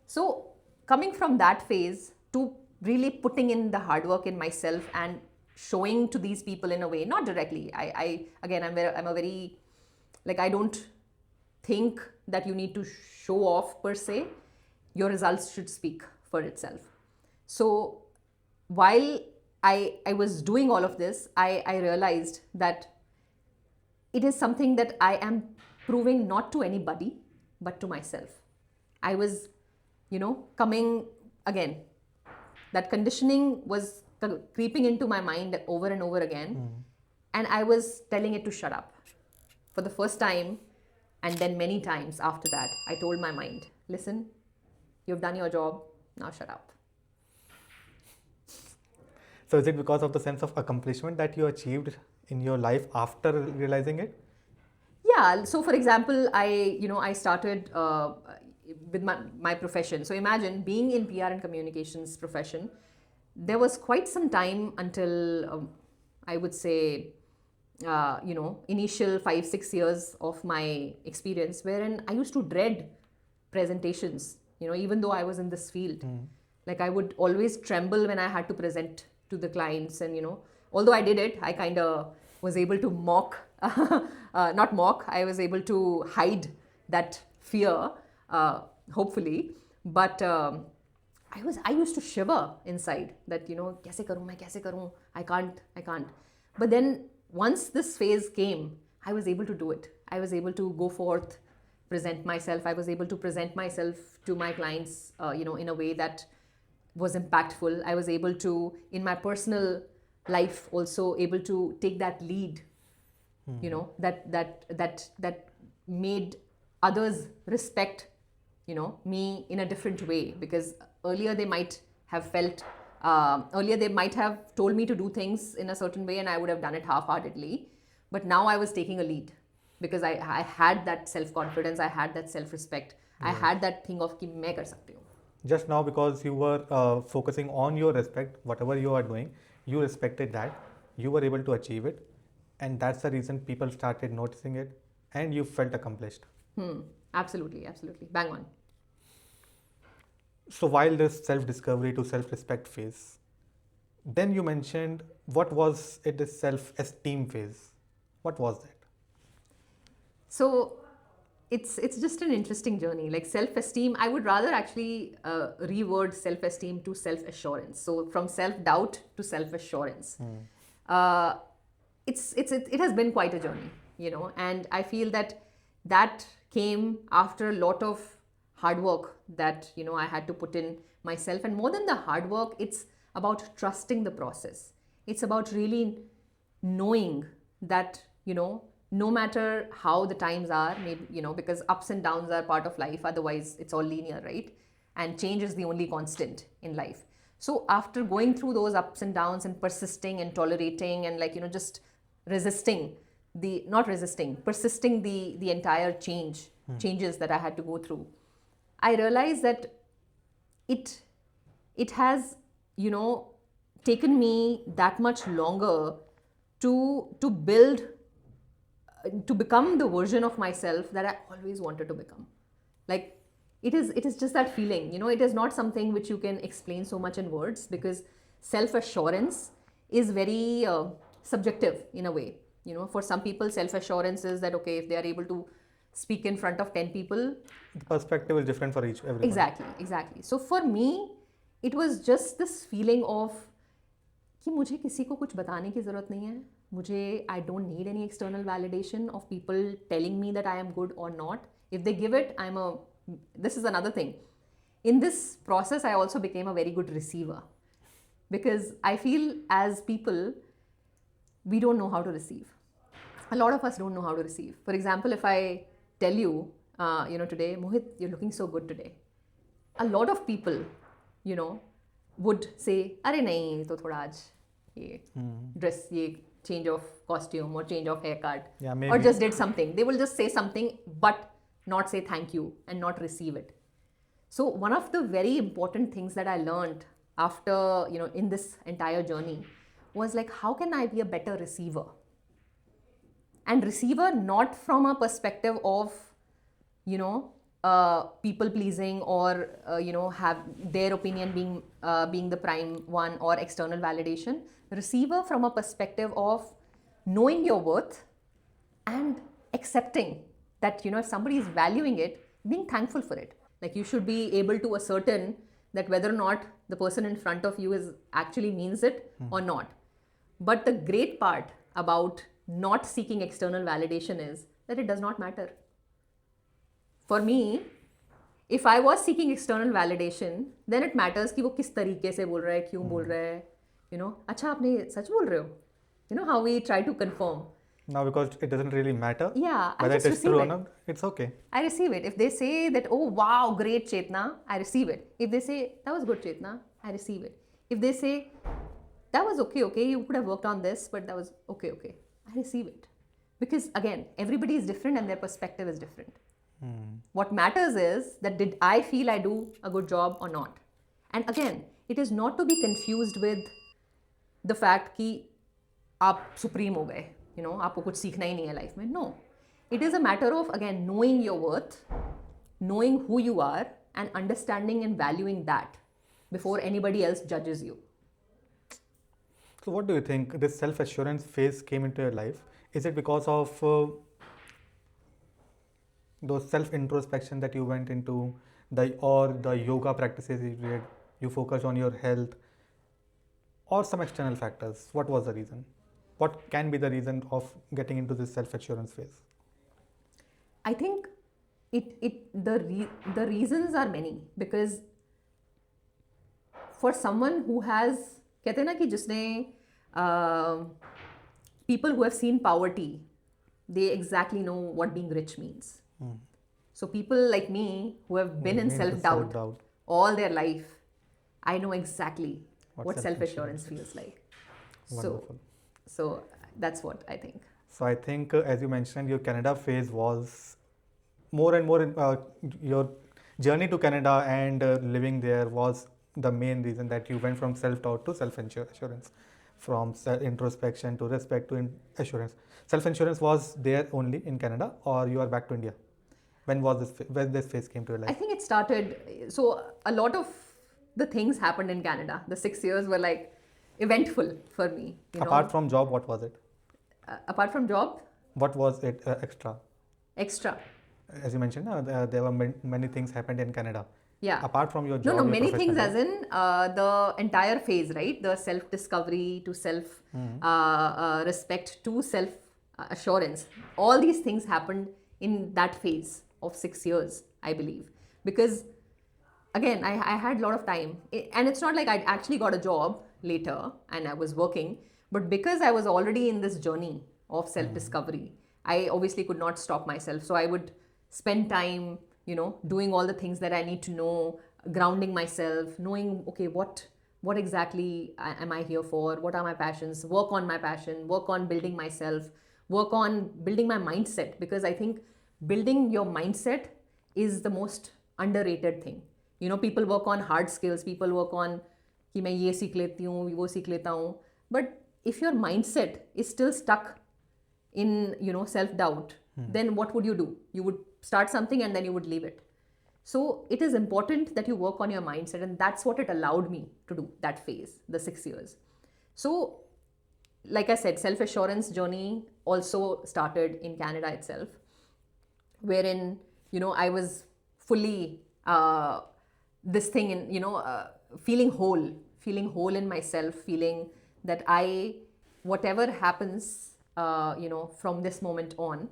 So coming from that phase to really putting in the hard work in myself and showing to these people in a way, not directly. I'm a very, I don't think that you need to show off per se. Your results should speak for itself. So while I was doing all of this, I realized that it is something that I am proving not to anybody, but to myself. I was, coming again. That conditioning was creeping into my mind over and over again. And I was telling it to shut up. For the first time, and then many times after that, I told my mind, listen, you've done your job, now shut up. So is it because of the sense of accomplishment that you achieved in your life after realizing it? Yeah. So for example, I started with my profession. So imagine being in PR and communications profession. There was quite some time until I would say, initial 5-6 years of my experience, wherein I used to dread presentations, even though I was in this field. Like I would always tremble when I had to present to the clients, and although I did it, I kind of was able to not mock, I was able to hide that fear, hopefully. But I used to shiver inside that, kaise karu, I can't. But then once this phase came, I was able to do it. I was able to go forth, present myself. I was able to present myself to my clients, in a way that was impactful. I was able to, in my personal life, also able to take that lead, that made others respect, me in a different way. Because earlier they might have told me to do things in a certain way and I would have done it half-heartedly. But now I was taking a lead because I had that self-confidence, I had that self-respect, I had that thing of ki main kar sakti hu. Just now, because you were focusing on your respect, whatever you are doing, you respected that, you were able to achieve it, and that's the reason people started noticing it and you felt accomplished. Absolutely. Bang on. So while this self-discovery to self-respect phase, then you mentioned, what was it, the self-esteem phase? What was that? So it's just an interesting journey. Like self-esteem, I would rather actually reword self-esteem to self-assurance. So from self-doubt to self-assurance. It has been quite a journey, and I feel that came after a lot of hard work that I had to put in myself. And more than the hard work, it's about trusting the process. It's about really knowing that no matter how the times are, maybe because ups and downs are part of life, otherwise it's all linear, right? And change is the only constant in life. So after going through those ups and downs and persisting and tolerating and just persisting the entire changes that I had to go through, I realized that it has taken me that much longer to build, to become the version of myself that I always wanted to become. Like it is just that feeling. It is not something which you can explain so much in words, because self assurance is very subjective in a way. For some people, self assurance is that, okay, if they are able to speak in front of 10 people. The perspective is different for everyone. Exactly. So for me, it was just this feeling of कि मुझे किसी को कुछ बताने की ज़रूरत नहीं है. मुझे I don't need any external validation of people telling me that I am good or not. If they give it, this is another thing. In this process, I also became a very good receiver, because I feel as people, we don't know how to receive. A lot of us don't know how to receive. For example, if I tell you, today, Mohit, you're looking so good today. A lot of people, would say, अरे नहीं तो थोड़ा आज ये dress, ये change of costume or change of haircut, Yeah, maybe. or just did something. They will just say something but not say thank you and not receive it. So one of the very important things that I learned after, in this entire journey was like, how can I be a better receiver? And receiver not from a perspective of, people pleasing, or have their opinion being the prime one, or external validation. Receiver from a perspective of knowing your worth and accepting that, if somebody is valuing it, being thankful for it. Like, you should be able to ascertain that whether or not the person in front of you is actually means it or not. But the great part about not seeking external validation is that it does not matter. For me, if I was seeking external validation, then it matters कि वो किस तरीके से बोल रहा है, क्यों बोल रहा है, अच्छा आपने सच बोल रहे हो, how we try to confirm. Now, because it doesn't really matter I whether just it is receive true or it. not, it's okay. I receive it. If they say that, oh wow, great Chetna, I receive it. If they say, that was good Chetna, I receive it. If they say, that was okay, you could have worked on this, but that was okay, I receive it. Because again, everybody is different and their perspective is different. What matters is that, did I feel I do a good job or not? And again, it is not to be confused with the fact कि आप supreme हो गए, आपको कुछ सीखना ही नहीं है life में. No, it is a matter of, again, knowing your worth, knowing who you are, and understanding and valuing that before anybody else judges you. So what do you think this self-assurance phase came into your life? Is it because of those self-introspection that you went into, or the yoga practices you did, you focused on your health, or some external factors? What was the reason? What can be the reason of getting into this self-assurance phase? I think the reasons are many, because for someone who has, कहते हैं ना कि जिसने people who have seen poverty, they exactly know what being rich means. So people like me who have been in self-doubt all their life, I know exactly what self-assurance feels like. Wonderful. So that's what I think. So I think, as you mentioned, your Canada phase was more and more, your journey to Canada and living there was the main reason that you went from self-doubt to self-assurance, from introspection to respect to assurance. Self-assurance was there only in Canada, or you are back to India? When this phase came to your life? I think it started, so a lot of the things happened in Canada. The 6 years were like eventful for me. Apart from job, what was it? Apart from job? What was it extra? Extra. As you mentioned, there were many things happened in Canada. Yeah. Apart from your job. No, many things as in the entire phase, right? The self-discovery to self-respect to self-assurance. All these things happened in that phase of 6 years, I believe. Because again, I had a lot of time. And it's not like I actually got a job later and I was working. But because I was already in this journey of self-discovery, I obviously could not stop myself. So I would spend time, doing all the things that I need to know, grounding myself, knowing, okay, what exactly am I here for? What are my passions? Work on my passion, work on building myself, work on building my mindset. Because I think building your mindset is the most underrated thing. People work on hard skills, people work on कि मैं ये सीख लेती हूँ, वो सीख लेता हूँ. But if your mindset is still stuck in, self-doubt, then what would you do? You would start something and then you would leave it. So it is important that you work on your mindset, and that's what it allowed me to do, that phase, the 6 years. So, like I said, self assurance journey also started in Canada itself, wherein I was fully this thing in feeling whole in myself, feeling that I whatever happens from this moment on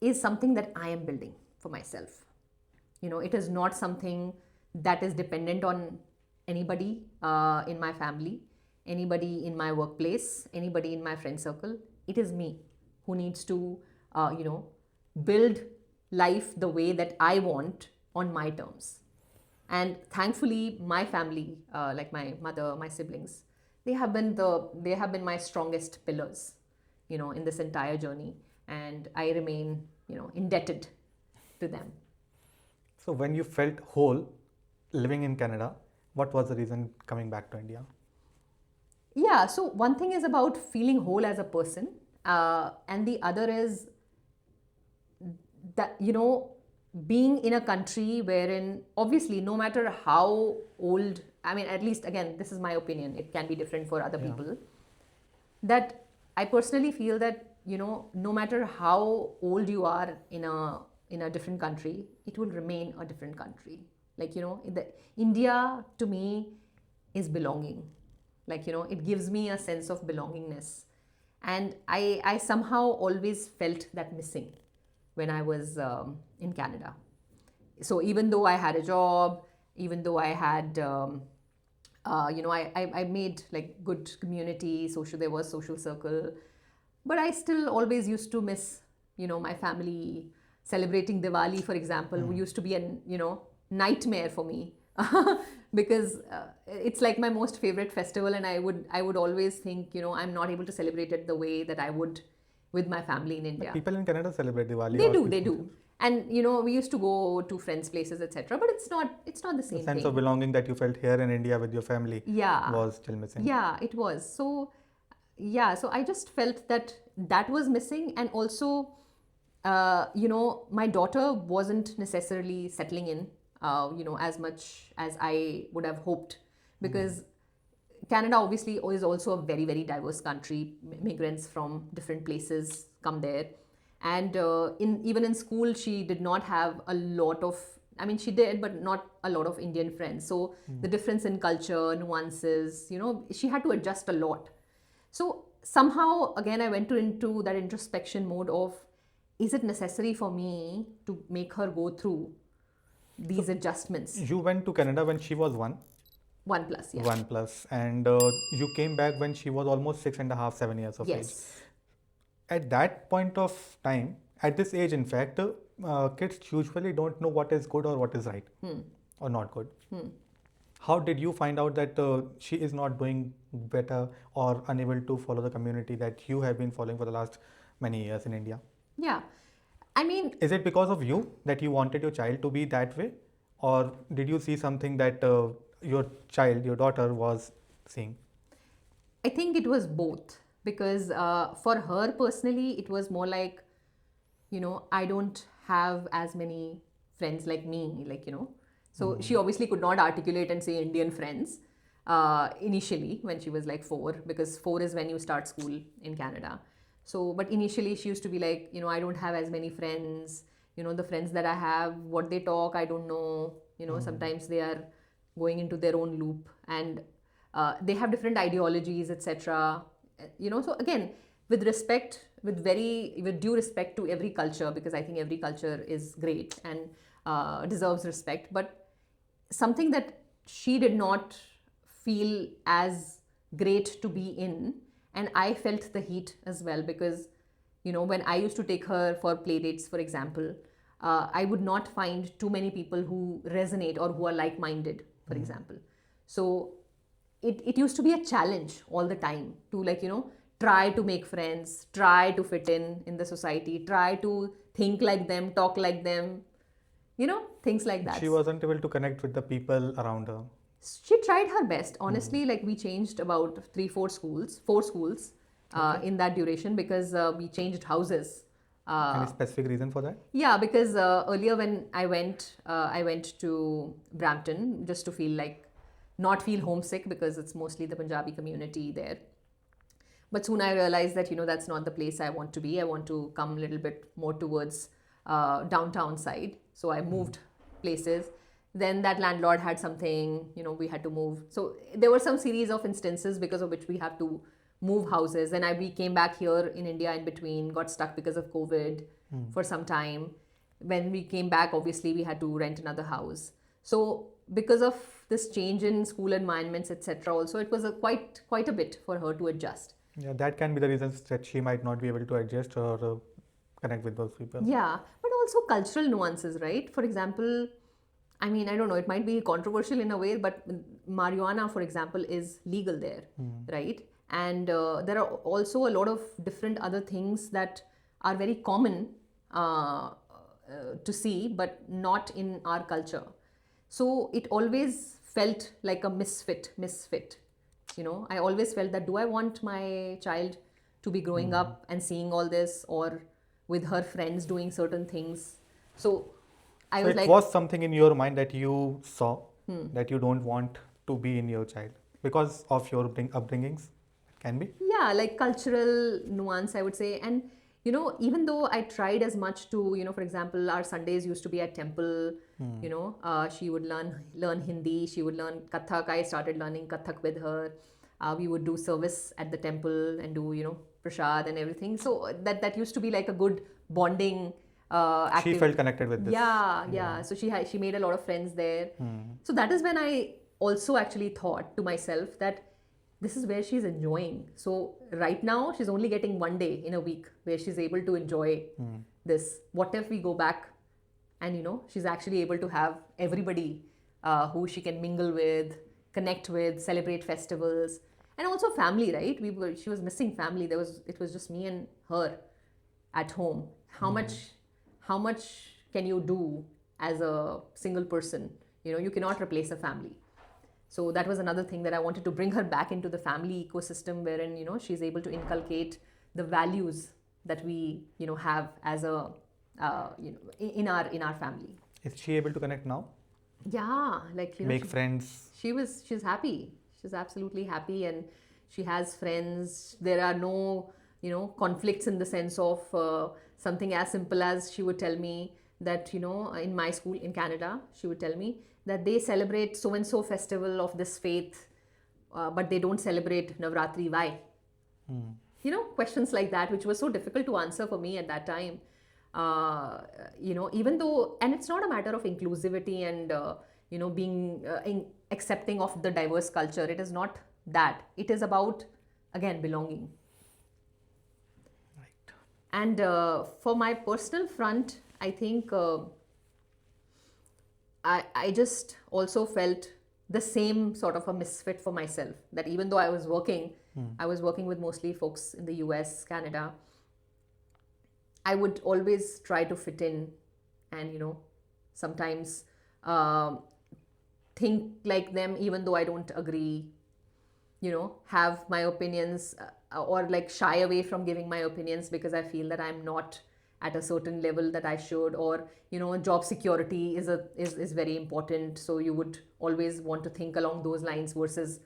is something that I am building for myself. It is not something that is dependent on anybody in my family, anybody in my workplace, anybody in my friend circle. It is me who needs to build life the way that I want on my terms. And thankfully my family, like my mother, my siblings, they have been my strongest pillars in this entire journey, and I remain indebted to them. So when you felt whole living in Canada, what was the reason coming back to India? Yeah, so one thing is about feeling whole as a person, and the other is that being in a country wherein, obviously, no matter how old, I mean, at least again, this is my opinion, it can be different for other Yeah. people, that I personally feel that no matter how old you are in a different country, it will remain a different country. Like India to me is belonging. Like it gives me a sense of belongingness, and I somehow always felt that missing when I was in Canada. So even though I had a job, even though I had I made like good community social, there was social circle, but I still always used to miss my family. Celebrating Diwali, for example, used to be a nightmare for me because it's like my most favorite festival, and I would always think I'm not able to celebrate it the way that I would with my family in But India. people in Canada celebrate Diwali They or do, they Christmas. do. And we used to go to friends' places, etc. But it's not the The same sense thing. of belonging that you felt here in India with your family Yeah. was still missing. Yeah, it was. So yeah, so I just felt that was missing, and also my daughter wasn't necessarily settling in as much as I would have hoped, because Canada obviously is also a very, very diverse country. Migrants from different places come there, and even in school, she did not have a lot of. I mean, she did, but not a lot of Indian friends. So the difference in culture, nuances, she had to adjust a lot. So somehow, again, I went into that introspection mode of, is it necessary for me to make her go through these So adjustments? you went to Canada when she was 1+, yeah. 1+, and you came back when she was almost 6.5, 7 years of age. Yes. At that point of time, at this age, in fact, kids usually don't know what is good or what is right or not good. How did you find out that she is not doing better or unable to follow the community that you have been following for the last many years in India? Yeah. I mean, Is it because of you that you wanted your child to be that way, or did you see something that your child, your daughter, was seeing? I think it was both, because for her personally, it was more like, I don't have as many friends like me, So she obviously could not articulate and say Indian friends initially when she was like 4, because 4 is when you start school in Canada. So, but initially she used to be like, I don't have as many friends. The friends that I have, what they talk, I don't know. Sometimes they are going into their own loop, and they have different ideologies, etc. So again, with respect, with due respect to every culture, because I think every culture is great and deserves respect, but something that she did not feel as great to be in, and I felt the heat as well, because when I used to take her for play dates, for example, I would not find too many people who resonate or who are like-minded, for example. So it used to be a challenge all the time to try to make friends, try to fit in the society, try to think like them, talk like them, things like that. She wasn't able to connect with the people around her. She tried her best, honestly. Like, we changed about 4 schools Okay. in that duration, because we changed houses Any specific reason for that? Yeah, because earlier when I went to Brampton just to feel like not feel homesick because it's mostly the Punjabi community there. But soon I realized that that's not the place I want to be. I want to come a little bit more towards downtown side. So I moved places. Then that landlord had something, we had to move. So there were some series of instances because of which we have to move houses. And we came back here in India in between, got stuck because of COVID for some time. When we came back, obviously we had to rent another house. So because of this change in school environments, etc., also it was quite a bit for her to adjust. Yeah, that can be the reasons that she might not be able to adjust or connect with those people. Yeah, but also cultural nuances, right? For example, I mean, I don't know, it might be controversial in a way, but marijuana, for example, is legal there, right? And there are also a lot of different other things that are very common to see, but not in our culture. So it always felt like a misfit. I always felt that, do I want my child to be growing up and seeing all this, or with her friends doing certain things? So I was it like, was something in your mind that you saw that you don't want to be in your child because of your upbringings. Can be. yeah, like cultural nuance, I would say. And even though I tried as much to, for example, our Sundays used to be at temple. She would learn Hindi, she would learn Kathak. I started learning Kathak with her. We would do service at the temple and do prasad and everything. So that used to be like a good bonding She felt connected with this. Yeah. So she made a lot of friends there. So that is when I also actually thought to myself that this is where she's enjoying. So right now she's only getting one day in a week where she's able to enjoy this. What if we go back and she's actually able to have everybody who she can mingle with, connect with, celebrate festivals, and also family, right? She was missing family. It was just me and her at home. How much can you do as a single person? You cannot replace a family. So that was another thing that I wanted to bring her back into the family ecosystem, wherein she's able to inculcate the values that we have as a in our family. Is she able to connect now? Yeah, like Make friends. She's happy. She's absolutely happy, and she has friends. There are no conflicts in the sense of something as simple as she would tell me that in my school in Canada, she would tell me that they celebrate so and so festival of this faith, but they don't celebrate Navratri. Why? Questions like that, which was so difficult to answer for me at that time. Even though, and it's not a matter of inclusivity and being accepting of the diverse culture. It is not that. It is about, again, belonging. Right. And for my personal front, I think I just also felt the same sort of a misfit for myself. That even though I was working with mostly folks in the US, Canada, I would always try to fit in and sometimes think like them, even though I don't agree, have my opinions or like shy away from giving my opinions because I feel that I'm not at a certain level that I should, or job security is very important, so you would always want to think along those lines versus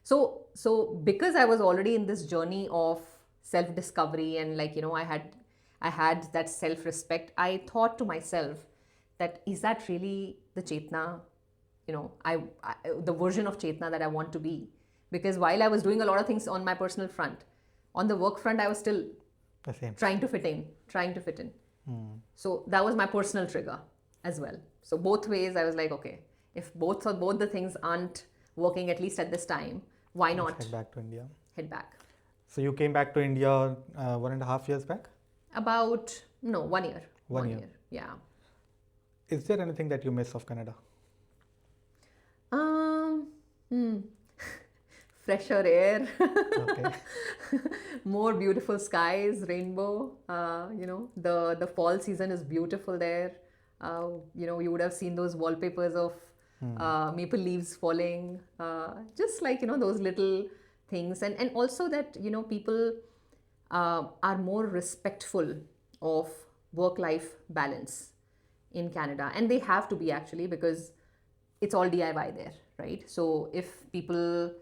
so because I was already in this journey of self discovery and I had that self respect. I thought to myself that is that really the Chetna, I the version of Chetna that I want to be, because while I was doing a lot of things on my personal front, on the work front I was still the same. trying to fit in. So that was my personal trigger as well. So both ways I was like, okay, if both the things aren't working, at least at this time, why not head back to India? Head back. So you came back to India 1.5 years back? About 1 year. 1 year. Yeah. Is there anything that you miss of Canada? Fresher air. Okay. More beautiful skies, rainbow. The fall season is beautiful there. You would have seen those wallpapers of maple leaves falling. Just like those little things, and also that people are more respectful of work-life balance in Canada, and they have to be actually, because it's all DIY there, right? So if people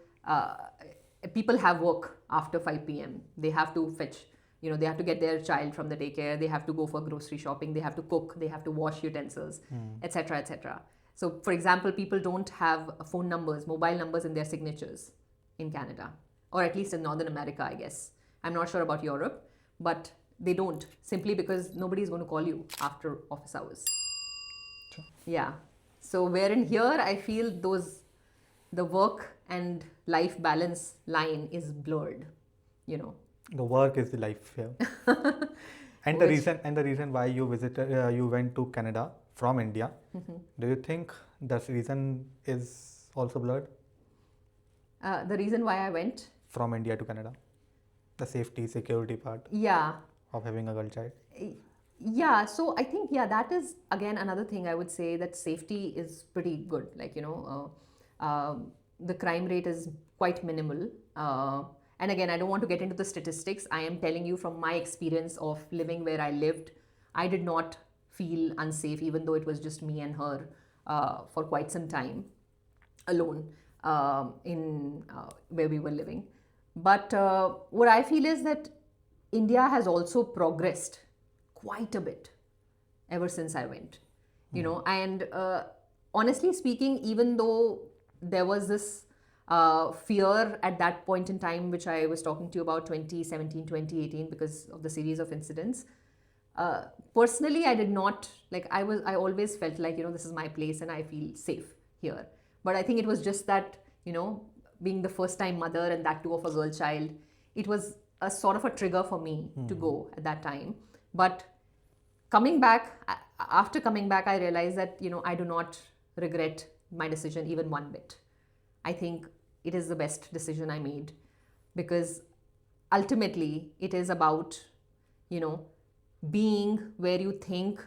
have work after 5 p.m., they have to fetch, they have to get their child from the daycare, they have to go for grocery shopping, they have to cook, they have to wash utensils, etc., etc. So, for example, people don't have phone numbers, mobile numbers in their signatures in Canada, or at least in Northern America, I guess. I'm not sure about Europe, but they don't, simply because nobody is going to call you after office hours. Sure. Yeah. So wherein here I feel the work and life balance line is blurred, you know. The work is the life here. And the reason why you went to Canada from India, do you think that reason is also blurred? The reason why I went, From India to Canada, the safety, security part yeah, of having a girl child. yeah. So I think, yeah, that is again another thing I would say, that safety is pretty good. Like, the crime rate is quite minimal. And again, I don't want to get into the statistics. I am telling you from my experience of living where I lived. I did not feel unsafe, even though it was just me and her for quite some time alone in where we were living. But what I feel is that India has also progressed quite a bit ever since I went, and honestly speaking, even though there was this fear at that point in time, which I was talking to you about 2017, 2018, because of the series of incidents. Personally, I did not, like, I always felt like, this is my place and I feel safe here. But I think it was just that, being the first time mother, and that too of a girl child, it was a sort of a trigger for me to go at that time. But after coming back, I realized that, I do not regret my decision even one bit. I think it is the best decision I made, because ultimately it is about, being where you think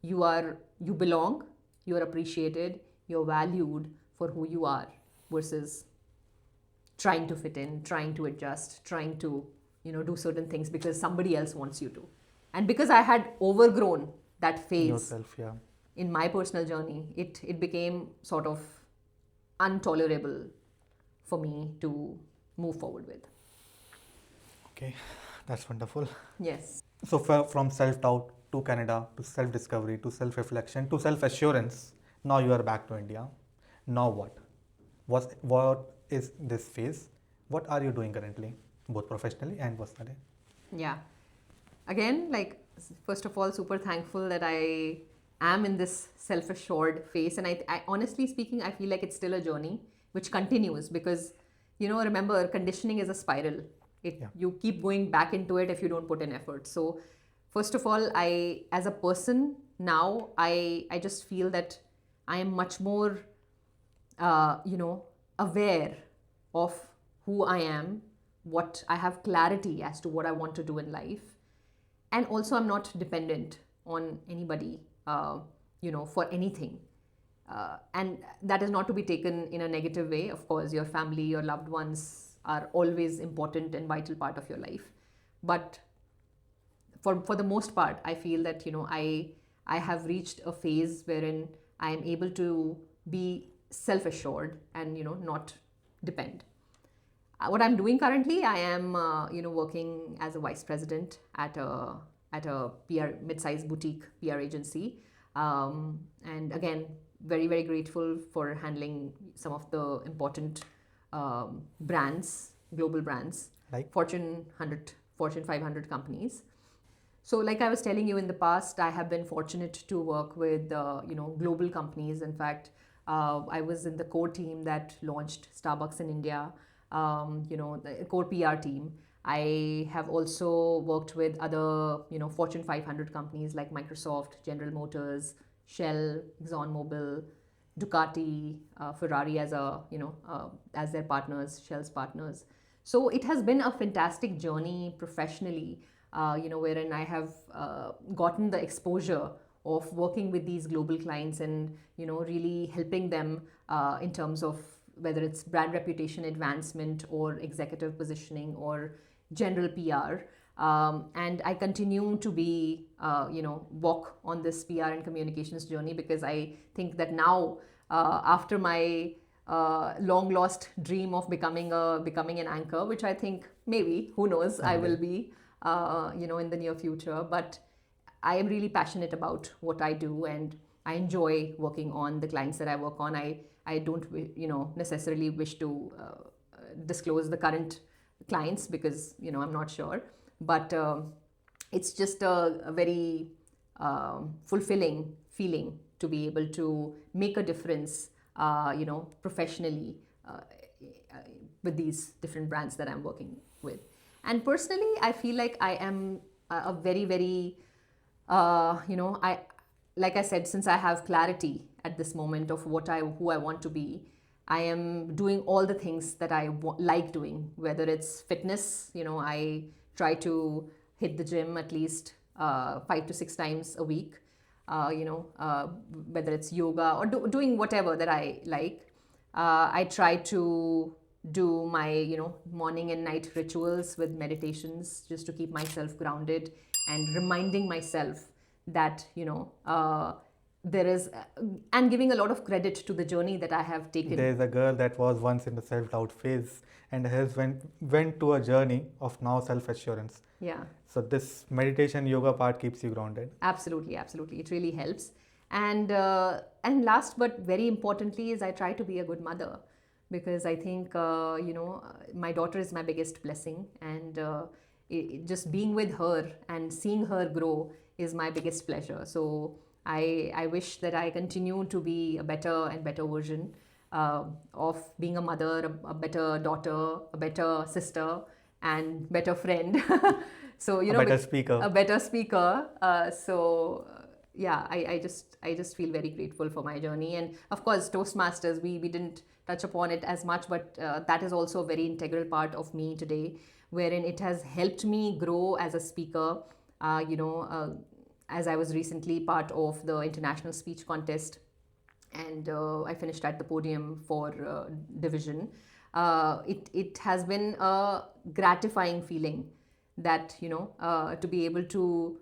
you belong, you are appreciated, you're valued for who you are, versus trying to fit in, trying to adjust, trying to, do certain things because somebody else wants you to. And because I had overgrown that phase Yourself, yeah. in my personal journey, it became sort of intolerable for me to move forward with. Okay, that's wonderful. Yes. So from self-doubt to Canada to self-discovery to self-reflection to self-assurance, now you are back to India. Now what? What is this phase? What are you doing currently, both professionally and personally? Yeah. Again, like, first of all, super thankful that I am in this self-assured phase. And I honestly speaking, I feel like it's still a journey which continues, because, remember, conditioning is a spiral. You keep going back into it if you don't put in effort. So first of all, as a person now, I just feel that I am much more, aware of who I am, what I have clarity as to what I want to do in life. And also, I'm not dependent on anybody, for anything. And that is not to be taken in a negative way. Of course, your family, your loved ones are always important and vital part of your life. But for the most part, I feel that, I have reached a phase wherein I am able to be self-assured and, not depend. What I'm doing currently, I am, working as a vice president at a PR mid-sized boutique PR agency, and again, very very grateful for handling some of the important brands, global brands, Like? Fortune 100, Fortune 500 companies. So, like I was telling you, in the past, I have been fortunate to work with global companies. In fact, I was in the core team that launched Starbucks in India. The core PR team. I have also worked with other, Fortune 500 companies like Microsoft, General Motors, Shell, ExxonMobil, Ducati, Ferrari as as their partners, Shell's partners. So it has been a fantastic journey professionally, wherein I have gotten the exposure of working with these global clients and, really helping them in terms of whether it's brand reputation advancement or executive positioning or general PR. And I continue to be, walk on this PR and communications journey, because I think that now, after my long lost dream of becoming an anchor, which I think maybe, who knows, I will be, in the near future. But I am really passionate about what I do, and I enjoy working on the clients that I work on. I don't necessarily wish to disclose the current clients, because I'm not sure, but it's just a very fulfilling feeling to be able to make a difference, professionally, with these different brands that I'm working with. And personally, I feel like I am a very, very, I, like I said, since I have clarity at this moment of who I want to be, I am doing all the things that I like doing, whether it's fitness. I try to hit the gym at least 5 to 6 times a week, whether it's yoga or doing whatever that I like. I try to do my, morning and night rituals with meditations, just to keep myself grounded and reminding myself that, there is, and giving a lot of credit to the journey that I have taken. There's a girl that was once in the self-doubt phase and has went to a journey of now self-assurance. Yeah. So this meditation yoga part keeps you grounded. Absolutely, absolutely. It really helps. And last but very importantly is I try to be a good mother, because I think, my daughter is my biggest blessing, and just being with her and seeing her grow is my biggest pleasure. So I wish that I continue to be a better and better version of being a mother, a better daughter, a better sister, and better friend. So A better speaker. A better speaker. Yeah, I just feel very grateful for my journey. And of course, Toastmasters, we didn't touch upon it as much, but that is also a very integral part of me today, wherein it has helped me grow as a speaker. As I was recently part of the international speech contest, and I finished at the podium for division. It has been a gratifying feeling that, to be able to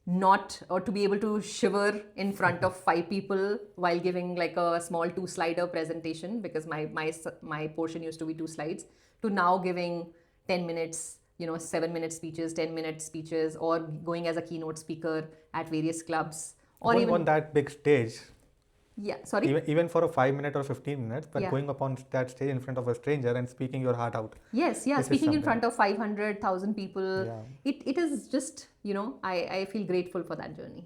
to be able to shiver in front of 5 people while giving like a small 2-slider presentation, because my portion used to be 2 slides, to now giving 10 minutes, 7-minute speeches, 10-minute speeches, or going as a keynote speaker at various clubs, or Going even on that big stage. Yeah, sorry. Even for a 5 minute or 15 minutes, but Yeah. going up on that stage in front of a stranger and speaking your heart out. Yes, yeah, This is speaking in something. front of 500,000 people. Yeah. It is just, I feel grateful for that journey.